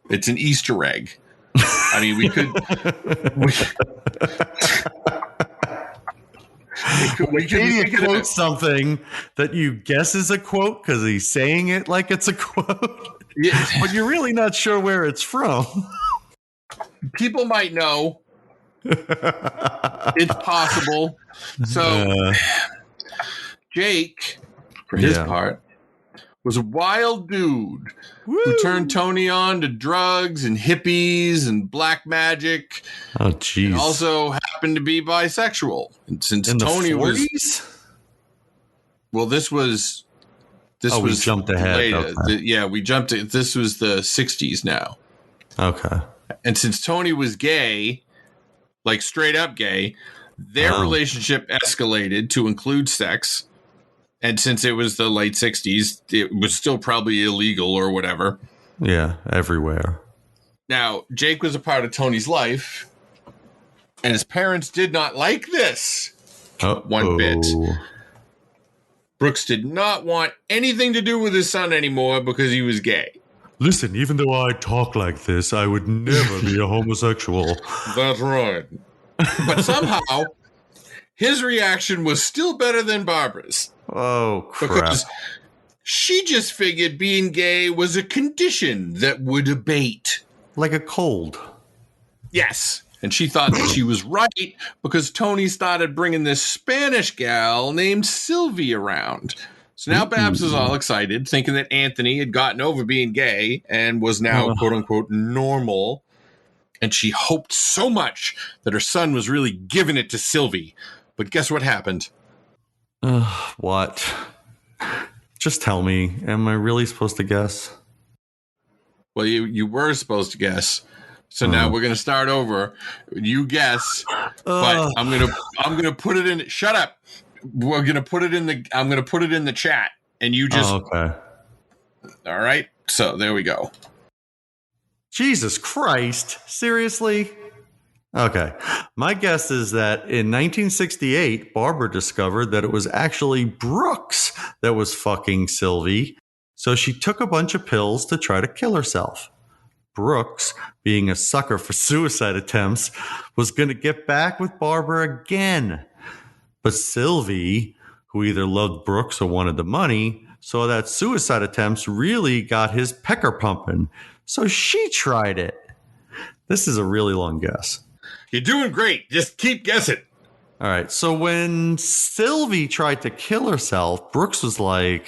It's an Easter egg. I mean, we could... Wikipedia quotes something that you guess is a quote because he's saying it like it's a quote. Yeah. But you're really not sure where it's from. People might know. It's possible. So, Jake, for his part, was a wild dude who turned Tony on to drugs and hippies and black magic. Oh, jeez. And also happened to be bisexual. And since in Tony the 40s? was... Well, this was... we jumped ahead. Later. Okay. We jumped. This was the 60s now. Okay. And since Tony was gay, like straight up gay, their relationship escalated to include sex. And since it was the late 60s, it was still probably illegal or whatever. Yeah, everywhere. Now, Jake was a part of Tony's life, and his parents did not like this one bit. Brooks did not want anything to do with his son anymore because he was gay. Listen, even though I talk like this, I would never be a homosexual. That's right. But somehow, his reaction was still better than Barbara's. Oh, crap. Because she just figured being gay was a condition that would abate. Like a cold. Yes. And she thought that she was right because Tony started bringing this Spanish gal named Sylvie around. So now Babs is all excited, thinking that Anthony had gotten over being gay and was now, quote unquote, normal. and she hoped so much that her son was really giving it to Sylvie. But guess what happened? What? Just tell me. Am I really supposed to guess? Well, you were supposed to guess. So now we're gonna start over. You guess, but I'm gonna put it in. Shut up. I'm gonna put it in the chat, and you just. Okay. All right. So there we go. Jesus Christ! Seriously? Okay. My guess is that in 1968, Barbara discovered that it was actually Brooks that was fucking Sylvie, so she took a bunch of pills to try to kill herself. Brooks, being a sucker for suicide attempts, was going to get back with Barbara again. But Sylvie, who either loved Brooks or wanted the money, saw that suicide attempts really got his pecker pumping. So she tried it. This is a really long guess. You're doing great. Just keep guessing. All right. So when Sylvie tried to kill herself, Brooks was like,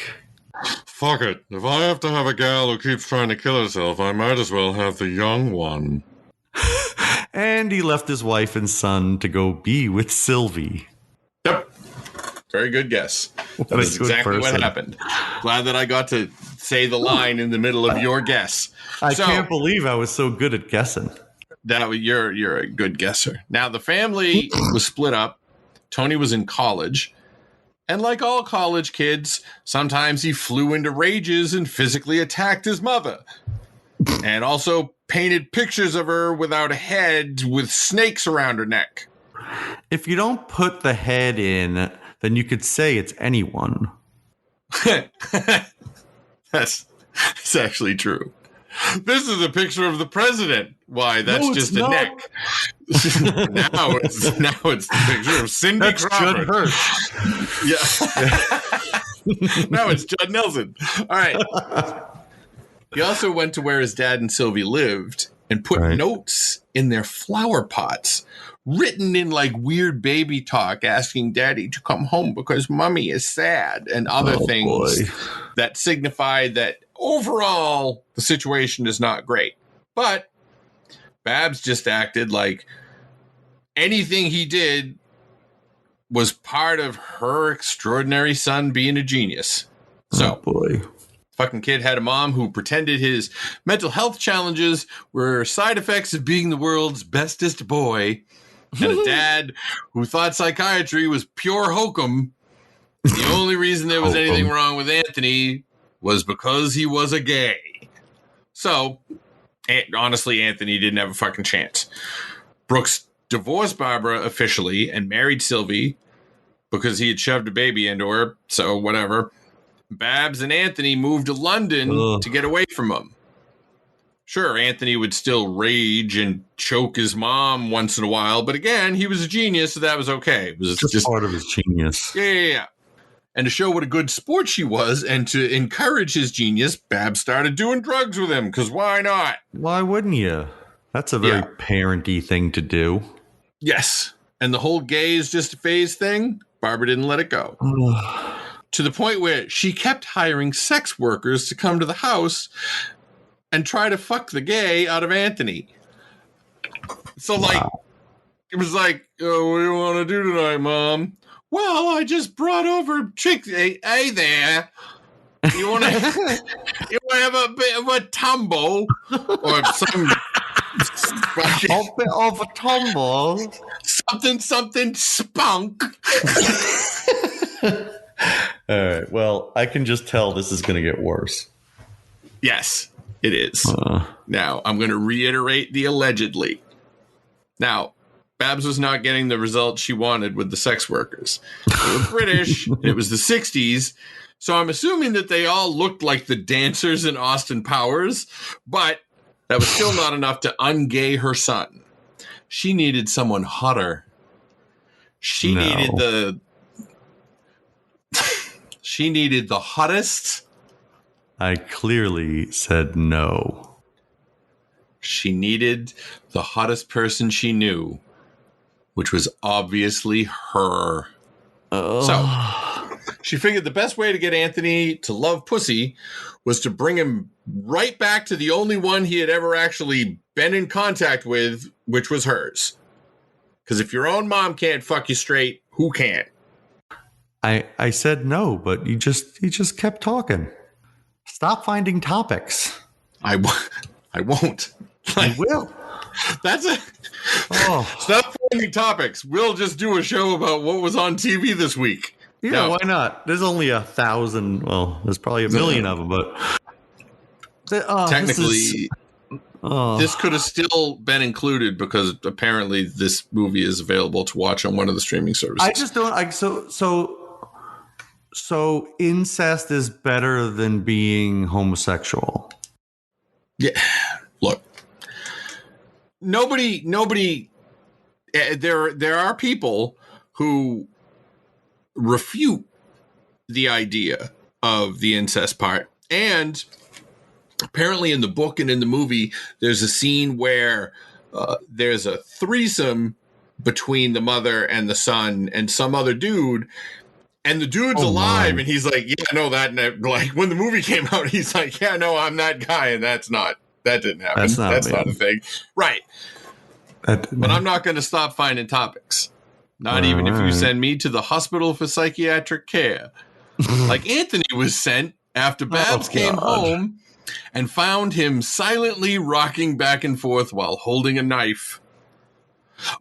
fuck it. If I have to have a gal who keeps trying to kill herself, I might as well have the young one. and he left his wife and son to go be with Sylvie. Yep. Very good guess. That's exactly what happened. Glad that I got to say the line in the middle of your guess. I can't believe I was so good at guessing. You're a good guesser. Now, the family was split up. Tony was in college. And like all college kids, sometimes he flew into rages and physically attacked his mother. And also painted pictures of her without a head with snakes around her neck. If you don't put the head in, then you could say it's anyone. That's actually true. This is a picture of the president. Why? That's just a neck. now it's the picture of Cindy That's Crawford. Judd Hirsch. Yeah. Now it's Judd Nelson. All right. He also went to where his dad and Sylvie lived and put notes in their flower pots, written in like weird baby talk, asking daddy to come home because mommy is sad, and other things that signify that overall the situation is not great. But Babs just acted like anything he did was part of her extraordinary son being a genius. So, fucking kid had a mom who pretended his mental health challenges were side effects of being the world's bestest boy, and a dad who thought psychiatry was pure hokum. The only reason there was anything wrong with Anthony was because he was a gay. So, honestly, Anthony didn't have a fucking chance. Brooks divorced Barbara officially and married Sylvie because he had shoved a baby into her, so whatever. Babs and Anthony moved to London to get away from him. Sure, Anthony would still rage and choke his mom once in a while, but again, he was a genius, so that was okay. It was just part of his genius. Yeah. And to show what a good sport she was and to encourage his genius, Babs started doing drugs with him, because why not? Why wouldn't you? That's a very parenty thing to do. Yes. And the whole gay is just a phase thing, Barbara didn't let it go. To the point where she kept hiring sex workers to come to the house and try to fuck the gay out of Anthony. So, it was like, oh, what do you want to do tonight, Mom? Well, I just brought over chicks. Hey there. You want to have a bit of a tumble? Or some... a bit of a tumble. Something spunk. All right. Well, I can just tell this is going to get worse. Yes, it is. Now, I'm going to reiterate the allegedly. Now, Babs was not getting the results she wanted with the sex workers. They were British. It was the 60s. So I'm assuming that they all looked like the dancers in Austin Powers, but that was still not enough to ungay her son. She needed someone hotter. She needed the hottest. I clearly said no. She needed the hottest person she knew, which was obviously her. So She figured the best way to get Anthony to love pussy was to bring him right back to the only one he had ever actually been in contact with, which was hers. Because if your own mom can't fuck you straight, who can? I said no, but you just kept talking. Stop finding topics. I won't. I will. That's it. Oh, Stop finding topics. We'll just do a show about what was on TV this week. yeah. No. Why not? There's only 1,000. Well, there's probably a million of them, but Technically, this could have still been included because apparently this movie is available to watch on one of the streaming services. I just don't. So incest is better than being homosexual. Yeah. Look. Nobody. There are people who refute the idea of the incest part, and apparently in the book and in the movie, there's a scene where there's a threesome between the mother and the son and some other dude. And the dude's alive, and he's like, yeah, no, that, like, when the movie came out, he's like, yeah, no, I'm that guy, and that didn't happen. That's not a thing. Right. But I'm not going to stop finding topics. Not even if you send me to the hospital for psychiatric care. Like Anthony was sent after Babs came home and found him silently rocking back and forth while holding a knife.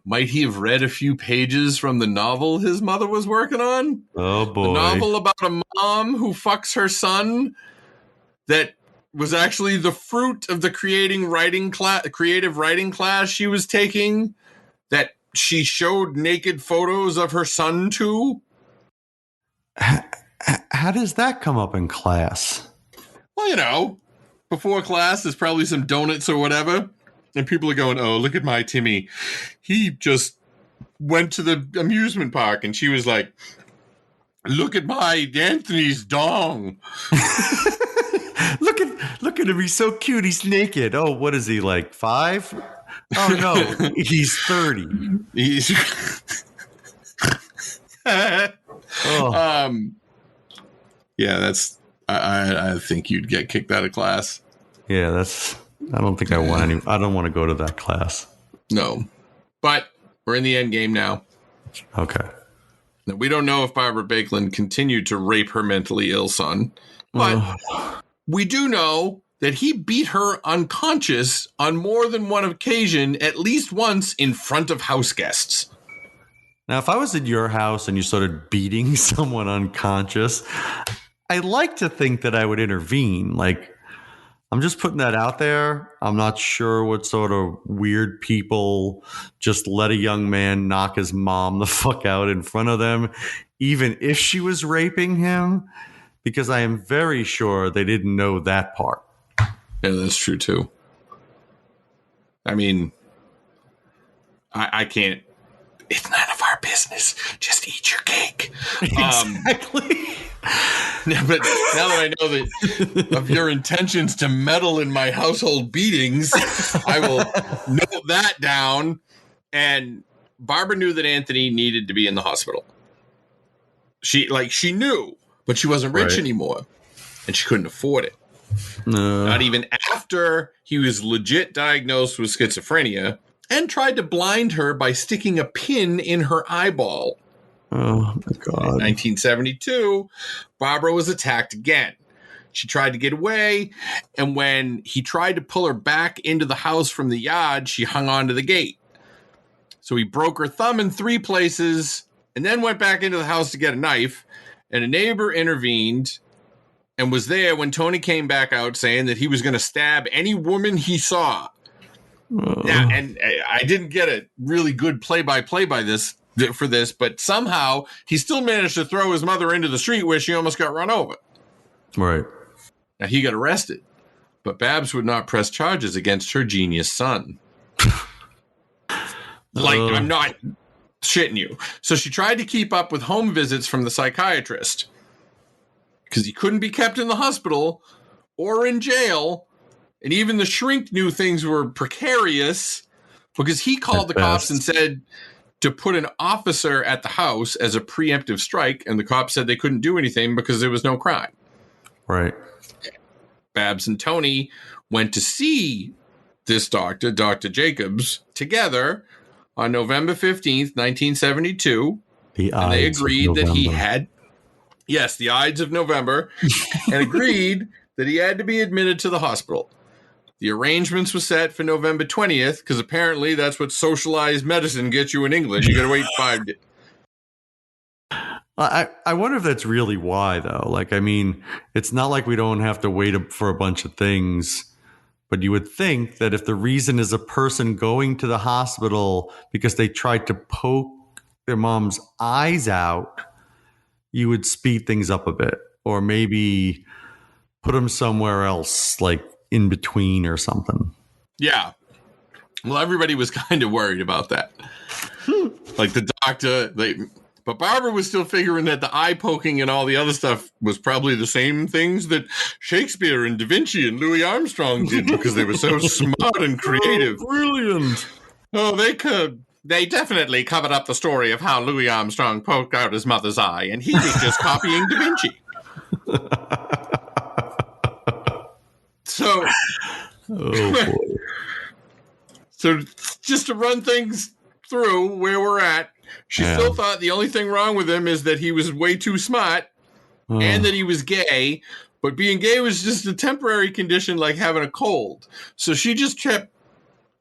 Might he have read a few pages from the novel his mother was working on? Oh, boy. The novel about a mom who fucks her son that was actually the fruit of the creative writing class she was taking that she showed naked photos of her son to. How does that come up in class? Well, before class, there's probably some donuts or whatever. And people are going, oh, look at my Timmy. He just went to the amusement park. And she was like, look at my Anthony's dong. Look at him. He's so cute. He's naked. Oh, what is he, like 5? Oh, no. He's 30. He's... Oh. Yeah, that's... I think you'd get kicked out of class. Yeah, that's... I don't think I want any... I don't want to go to that class. No. But we're in the end game now. Okay. Now, we don't know if Barbara Baekeland continued to rape her mentally ill son. But we do know that he beat her unconscious on more than one occasion, at least once in front of house guests. Now, if I was at your house and you started beating someone unconscious, I'd like to think that I would intervene. Like, I'm just putting that out there. I'm not sure what sort of weird people just let a young man knock his mom the fuck out in front of them, even if she was raping him, because I am very sure they didn't know that part. Yeah, that's true, too. I mean, I can't. It's none of our business. Just eat your cake. Exactly. But now that I know that of your intentions to meddle in my household beatings, I will note that down. And Barbara knew that Anthony needed to be in the hospital. She knew, but she wasn't rich anymore, and she couldn't afford it. No. Not even after he was legit diagnosed with schizophrenia and tried to blind her by sticking a pin in her eyeball. Oh, my God. In 1972, Barbara was attacked again. She tried to get away, and when he tried to pull her back into the house from the yard, she hung onto the gate. So he broke her thumb in 3 places and then went back into the house to get a knife, and a neighbor intervened and was there when Tony came back out saying that he was going to stab any woman he saw. Now, and I didn't get a really good play-by-play for this, but somehow he still managed to throw his mother into the street where she almost got run over. Right. Now, he got arrested, but Babs would not press charges against her genius son. I'm not shitting you. So she tried to keep up with home visits from the psychiatrist because he couldn't be kept in the hospital or in jail. And even the shrink knew things were precarious because he called the cops and said to put an officer at the house as a preemptive strike, and the cops said they couldn't do anything because there was no crime. Right. Babs and Tony went to see this doctor, Dr. Jacobs, together on November 15th, 1972. And they agreed that he had, yes, the Ides of November, and agreed that he had to be admitted to the hospital. The arrangements were set for November 20th, because apparently that's what socialized medicine gets you in England. You got to wait 5 days. I wonder if that's really why, though. Like, I mean, it's not like we don't have to wait for a bunch of things, but you would think that if the reason is a person going to the hospital because they tried to poke their mom's eyes out, you would speed things up a bit, or maybe put them somewhere else, like in between or something. Yeah. Well, everybody was kind of worried about that. Like the doctor, but Barbara was still figuring that the eye poking and all the other stuff was probably the same things that Shakespeare and Da Vinci and Louis Armstrong did because they were so smart and creative. Brilliant. Oh, they definitely covered up the story of how Louis Armstrong poked out his mother's eye, and he was just copying Da Vinci. So, oh boy. So just to run things through where we're at, she still thought the only thing wrong with him is that he was way too smart and that he was gay. But being gay was just a temporary condition like having a cold. So she just kept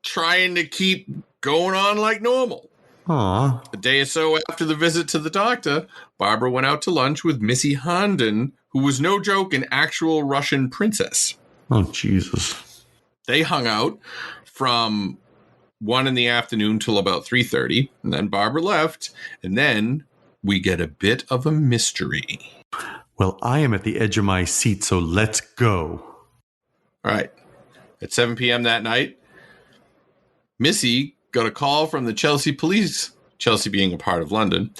trying to keep going on like normal. Aww. A day or so after the visit to the doctor, Barbara went out to lunch with Missy Hondon, who was no joke an actual Russian princess. Oh, Jesus. They hung out from 1 in the afternoon till about 3:30, and then Barbara left, and then we get a bit of a mystery. Well, I am at the edge of my seat, so let's go. All right. At 7 p.m. that night, Missy got a call from the Chelsea police, Chelsea being a part of London,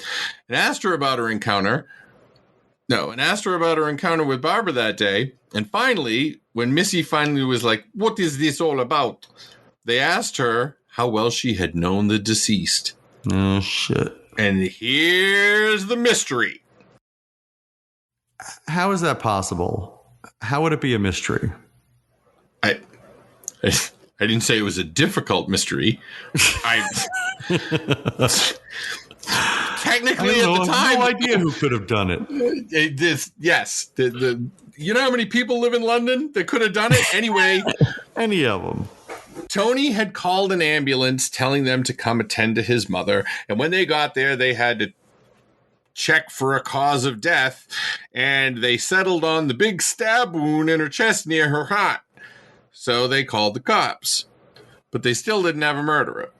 and asked her about her encounter with Barbara that day. And finally, when Missy finally was like, "What is this all about?" they asked her how well she had known the deceased. Oh, shit. And here's the mystery. How is that possible? How would it be a mystery? I didn't say it was a difficult mystery. Technically, at the time, I have no idea who could have done it. Yes. You know how many people live in London that could have done it? Anyway. Any of them. Tony had called an ambulance telling them to come attend to his mother. And when they got there, they had to check for a cause of death. And they settled on the big stab wound in her chest near her heart. So they called the cops. But they still didn't have a murderer.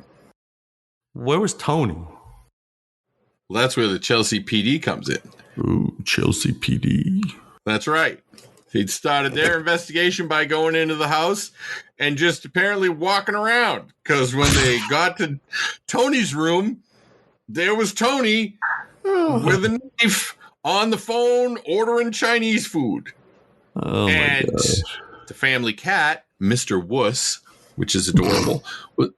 Where was Tony? Well, that's where the Chelsea PD comes in. Ooh, Chelsea PD. That's right. He'd started their investigation by going into the house and just apparently walking around. Because when they got to Tony's room, there was Tony with a knife on the phone ordering Chinese food. Oh, and my gosh. The family cat, Mr. Wuss, which is adorable,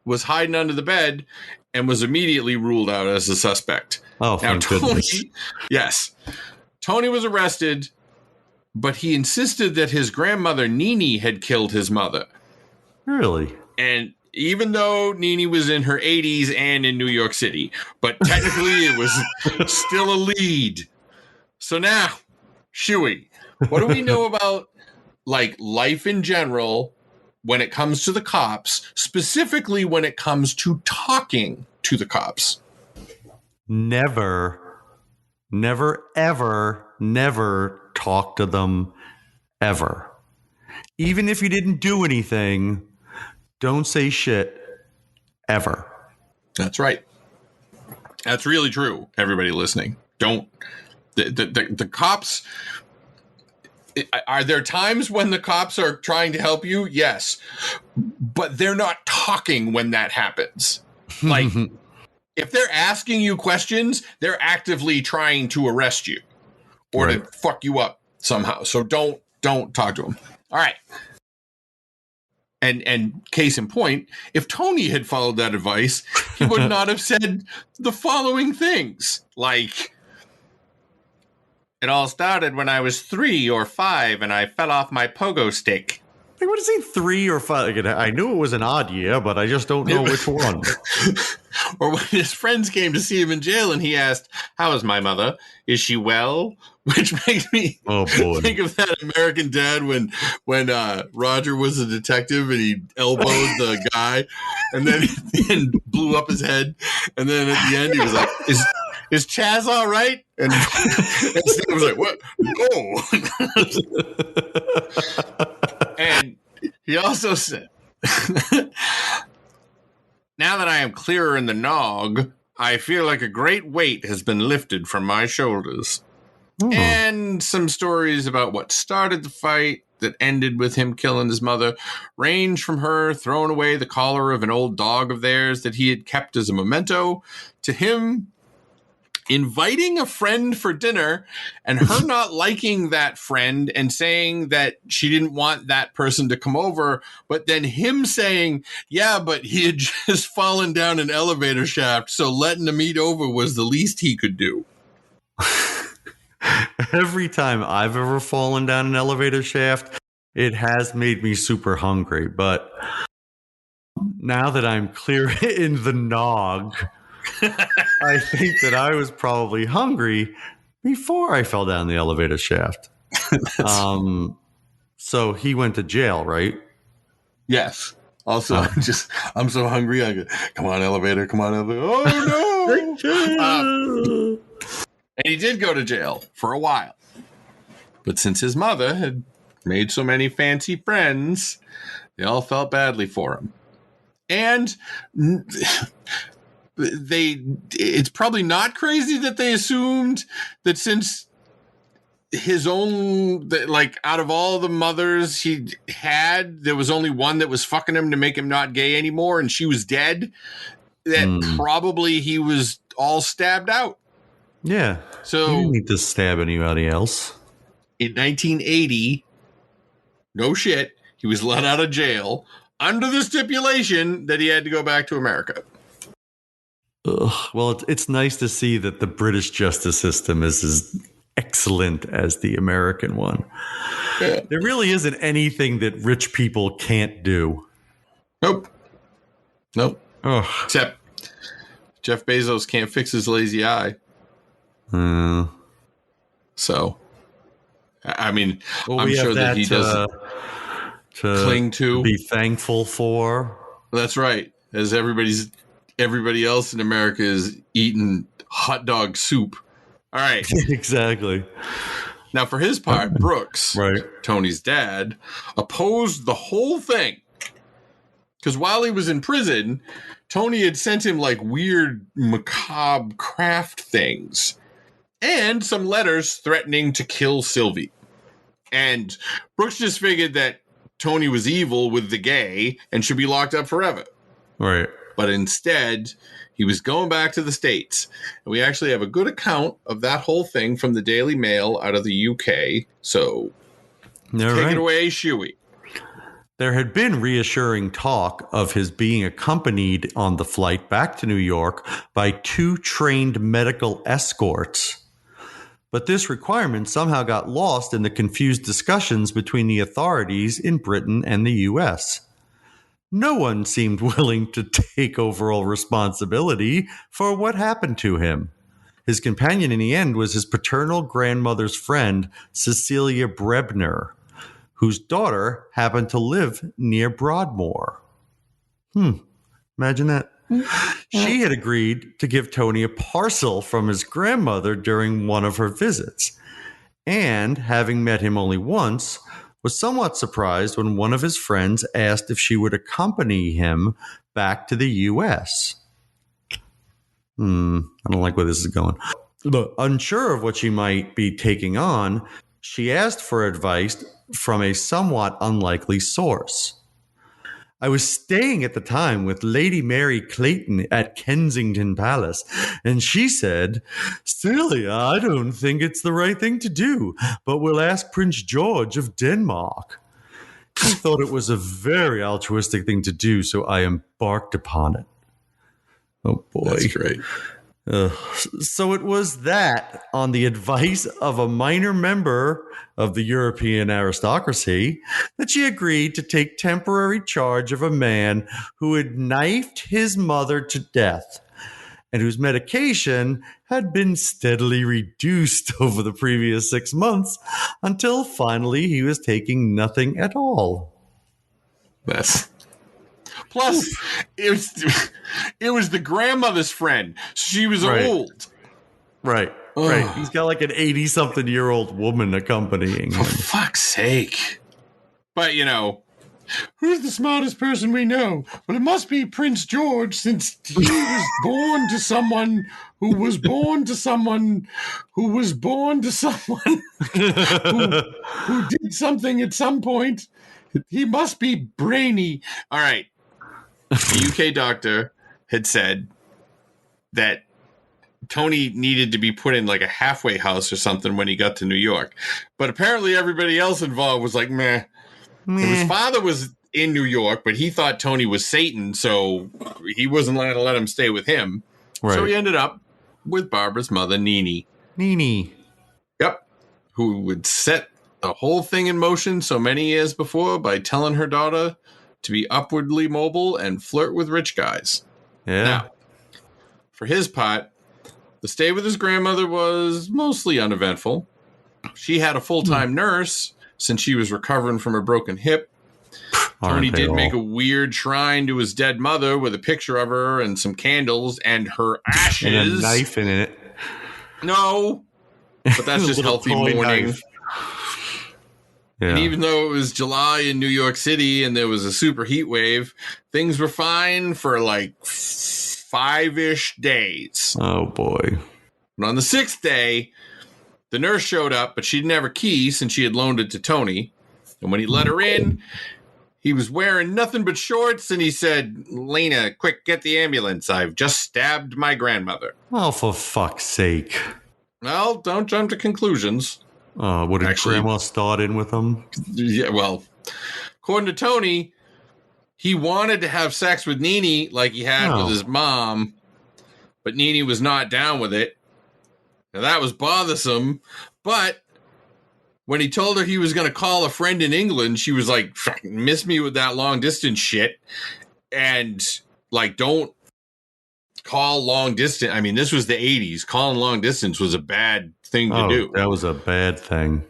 was hiding under the bed and was immediately ruled out as a suspect. Oh, now, Tony, yes, Tony was arrested, but he insisted that his grandmother, Nini, had killed his mother. Really? And even though Nini was in her 80s and in New York City, but technically it was still a lead. So now, Shuey, what do we know about like life in general when it comes to the cops, specifically when it comes to talking to the cops? Never, ever talk to them ever. Even if you didn't do anything, don't say shit ever. That's right. That's really true. Everybody listening, don't. The cops. Are there times when the cops are trying to help you? Yes, but they're not talking when that happens. Like, if they're asking you questions, they're actively trying to arrest you or to fuck you up somehow. So don't talk to them. All right. And case in point, if Tony had followed that advice, he would not have said the following things. Like, it all started when I was 3 or 5 and I fell off my pogo stick. Like, what is he, 3 or 5? Like, I knew it was an odd year, but I just don't know which one. Or when his friends came to see him in jail and he asked, "How is my mother? Is she well?" Which makes me think of that American Dad when Roger was a detective and he elbowed the guy and then and blew up his head. And then at the end he was like, Is Chaz all right? And Steve was like, "What? No." And he also said, "Now that I am clearer in the nog, I feel like a great weight has been lifted from my shoulders." And some stories about what started the fight that ended with him killing his mother range from her throwing away the collar of an old dog of theirs that he had kept as a memento to him inviting a friend for dinner and her not liking that friend and saying that she didn't want that person to come over, but then him saying, yeah, but he had just fallen down an elevator shaft, so letting him eat over was the least he could do. Every time I've ever fallen down an elevator shaft, it has made me super hungry. But now that I'm clear in the nog, I think that I was probably hungry before I fell down the elevator shaft. So he went to jail, right? Yes. Also, I'm so hungry. I go, come on, elevator. Oh, no. And he did go to jail for a while. But since his mother had made so many fancy friends, they all felt badly for him. And it's probably not crazy that they assumed that since his own, like, out of all the mothers he had, there was only one that was fucking him to make him not gay anymore, and she was dead, that probably he was all stabbed out. Yeah. So you didn't need to stab anybody else. In 1980, no shit, he was let out of jail under the stipulation that he had to go back to America. Ugh. Well, it's nice to see that the British justice system is as excellent as the American one. Yeah. There really isn't anything that rich people can't do. Nope. Ugh. Except Jeff Bezos can't fix his lazy eye. So, I mean, I'm sure that he doesn't cling to, be thankful for. That's right. As everybody else in America is eating hot dog soup. All right. Exactly. Now, for his part, Brooks, right, Tony's dad, opposed the whole thing. Because while he was in prison, Tony had sent him like weird, macabre craft things and some letters threatening to kill Sylvie. And Brooks just figured that Tony was evil with the gay and should be locked up forever. Right. But instead, he was going back to the States. And we actually have a good account of that whole thing from the Daily Mail out of the UK. So take it away, Shuey. There had been reassuring talk of his being accompanied on the flight back to New York by 2 trained medical escorts. But this requirement somehow got lost in the confused discussions between the authorities in Britain and the U.S. No one seemed willing to take overall responsibility for what happened to him. His companion in the end was his paternal grandmother's friend, Cecilia Brebner, whose daughter happened to live near Broadmoor. Imagine that. She had agreed to give Tony a parcel from his grandmother during one of her visits, and, having met him only once, was somewhat surprised when one of his friends asked if she would accompany him back to the U.S. I don't like where this is going. Unsure of what she might be taking on, she asked for advice from a somewhat unlikely source. I was staying at the time with Lady Mary Clayton at Kensington Palace, and she said, "Celia, I don't think it's the right thing to do, but we'll ask Prince George of Denmark." I thought it was a very altruistic thing to do, so I embarked upon it. Oh, boy. That's great. So it was that, on the advice of a minor member of the European aristocracy, that she agreed to take temporary charge of a man who had knifed his mother to death and whose medication had been steadily reduced over the previous 6 months until finally he was taking nothing at all. Plus, it was the grandmother's friend. She was old. Right. He's got like an 80-something-year-old woman accompanying him. For fuck's sake. But, who's the smartest person we know? Well, it must be Prince George, since he was born to someone who was born to someone who was born to someone who did something at some point. He must be brainy. All right. The UK doctor had said that Tony needed to be put in like a halfway house or something when he got to New York. But apparently everybody else involved was like, meh. His father was in New York, but he thought Tony was Satan, so he wasn't going to let him stay with him. Right. So he ended up with Barbara's mother, Nini. Yep. Who would set the whole thing in motion so many years before by telling her daughter to be upwardly mobile and flirt with rich guys. Yeah. Now, for his part, the stay with his grandmother was mostly uneventful. She had a full-time nurse since she was recovering from a broken hip. Tony did make a weird shrine to his dead mother with a picture of her and some candles and her ashes. And a knife in it. No, but that's just healthy mourning. Knife. Yeah. And even though it was July in New York City and there was a super heat wave, things were fine for like 5-ish days. Oh, boy. And on the 6th day, the nurse showed up, but she didn't have her key since she had loaned it to Tony. And when he let her in, he was wearing nothing but shorts, and he said, Lena, quick, get the ambulance. I've just stabbed my grandmother. Oh, for fuck's sake. Well, don't jump to conclusions. What did Grandma start in with him? Yeah, well, according to Tony, he wanted to have sex with Nini like he had with his mom, but Nini was not down with it. Now, that was bothersome, but when he told her he was going to call a friend in England, she was like, miss me with that long distance shit. And, like, don't call long distance. I mean, this was the 80s. Calling long distance was a bad thing to do. That was a bad thing.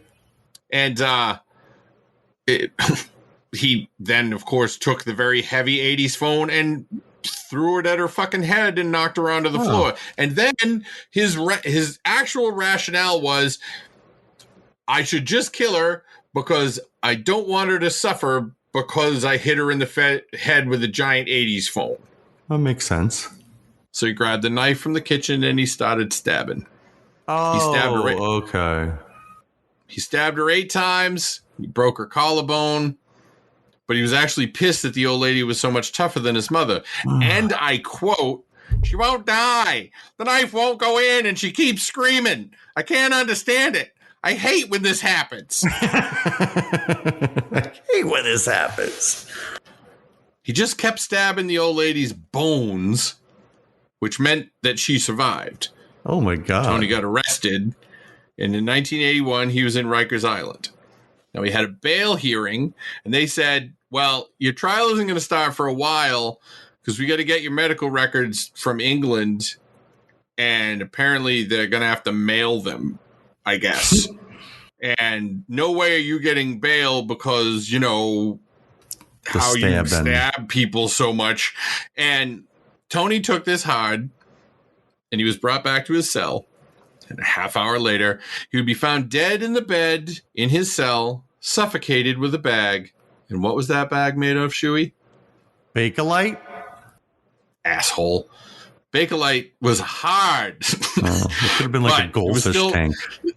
And he then, of course, took the very heavy 80s phone and threw it at her fucking head and knocked her onto the floor. And then his actual rationale was, I should just kill her because I don't want her to suffer because I hit her in the head with a giant 80s phone. That makes sense. So he grabbed the knife from the kitchen and he started stabbing. Oh, he stabbed her okay. He stabbed her 8 times. He broke her collarbone. But he was actually pissed that the old lady was so much tougher than his mother. And I quote, she won't die. The knife won't go in and she keeps screaming. I can't understand it. I hate when this happens. I hate when this happens. He just kept stabbing the old lady's bones, which meant that she survived. Oh, my God. Tony got arrested, and in 1981, he was in Rikers Island. Now, he had a bail hearing, and they said, well, your trial isn't going to start for a while because we got to get your medical records from England, and apparently they're going to have to mail them, I guess. And no way are you getting bail because, you know, how you stab people so much. And Tony took this hard, and he was brought back to his cell. And a half hour later, he would be found dead in the bed in his cell, suffocated with a bag. And what was that bag made of, Shuey? Bakelite? Asshole. Bakelite was hard. It could have been like a goldfish tank.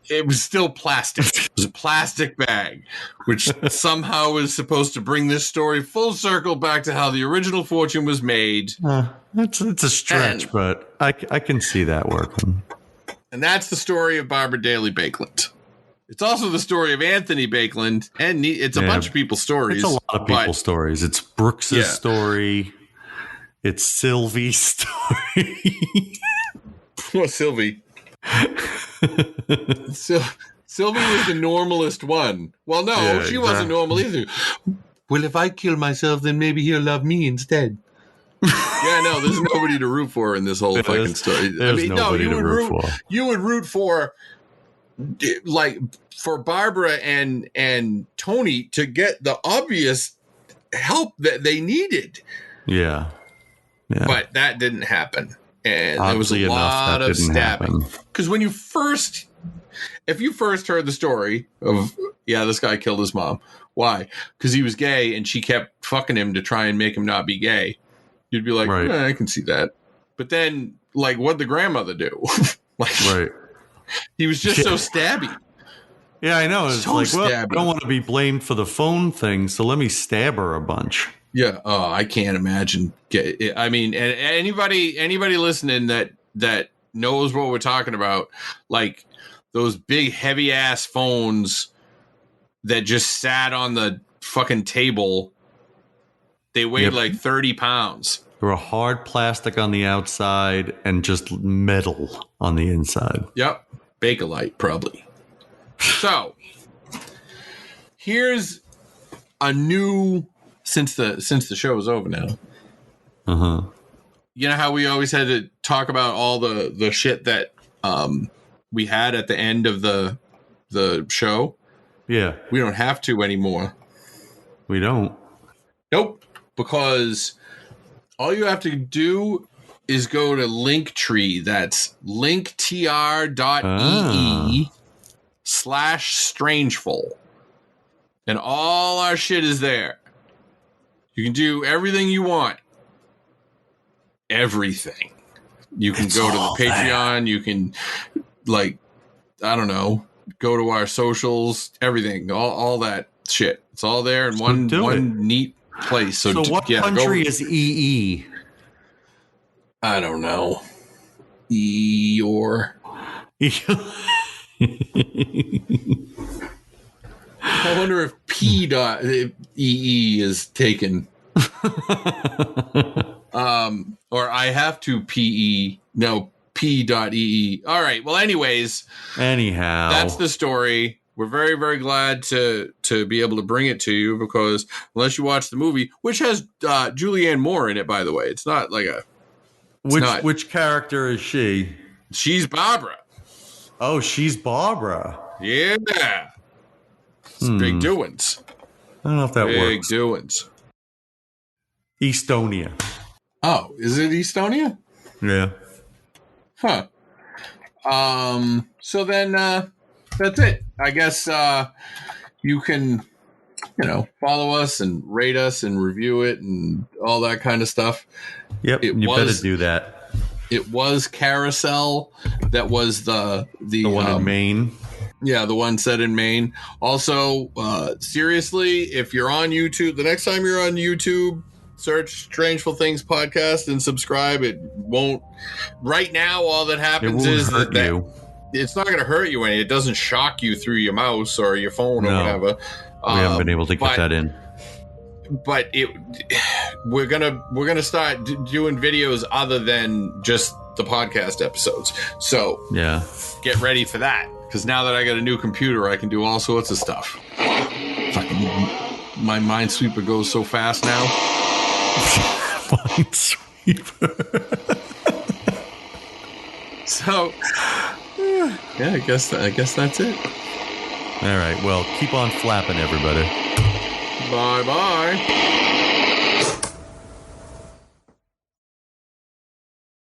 It was still plastic. It was a plastic bag, which somehow is supposed to bring this story full circle back to how the original fortune was made. It's a stretch, but I can see that working. And that's the story of Barbara Daly Baekeland. It's also the story of Anthony Baekeland, and it's a bunch of people's stories. It's a lot of people's stories. It's Brooks's story. It's Sylvie's story. Well, Sylvie. Sylvie was the normalist one. Well, no, she wasn't normal either. Well, if I kill myself, then maybe he'll love me instead. Yeah, no, there's nobody to root for in this whole fucking story. You would root for, like, for Barbara and Tony to get the obvious help that they needed. Yeah. But that didn't happen. And there was a lot of stabbing. Because if you first heard the story of, this guy killed his mom. Why? Because he was gay and she kept fucking him to try and make him not be gay. You'd be like, I can see that. But then, like, what'd the grandmother do? He was just so stabby. Yeah, I know. It's so like, well, I don't want to be blamed for the phone thing, so let me stab her a bunch. Yeah. Oh, I can't imagine. I mean, anybody listening that knows what we're talking about, like those big heavy ass phones that just sat on the fucking table. They weighed like 30 pounds. They were hard plastic on the outside and just metal on the inside. Yep. Bakelite, probably. So here's a new, since the show is over now. You know how we always had to talk about all the shit that we had at the end of the show? Yeah. We don't have to anymore. We don't. Nope. Because all you have to do is go to Linktree. That's linktr.ee/strangeful. And all our shit is there. You can do everything you want. Everything. You can go to the Patreon. There. You can, like, I don't know, go to our socials, everything, all that shit. It's all there in one neat place. So what country is EE? I don't know. I wonder if P.EE is taken. Or I have to P.E. No, P.EE. All right. Well, anyways. Anyhow. That's the story. We're very, very glad to be able to bring it to you because unless you watch the movie, which has Julianne Moore in it, by the way. It's not like a... Which character is she? She's Barbara. Oh, she's Barbara. Yeah. It's big doings. I don't know if that works. Big doings. Estonia. Oh, is it Estonia? Yeah. Huh. So then that's it. I guess you can, follow us and rate us and review it and all that kind of stuff. Yep, you better do that. It was Carousel. That was the one in Maine. Yeah, the one set in Maine. Also, seriously, if you're on YouTube, the next time you're on YouTube, search Strangeful Things Podcast and subscribe. It won't. Right now, all that happens is that it's not going to hurt you any. It doesn't shock you through your mouse or your phone or whatever. We haven't been able to get that in. But we're gonna start doing videos other than just the podcast episodes. So yeah, get ready for that. Because now that I got a new computer, I can do all sorts of stuff. My Minesweeper goes so fast now. Minesweeper. So, yeah, I guess that's it. All right. Well, keep on flapping, everybody. Bye-bye.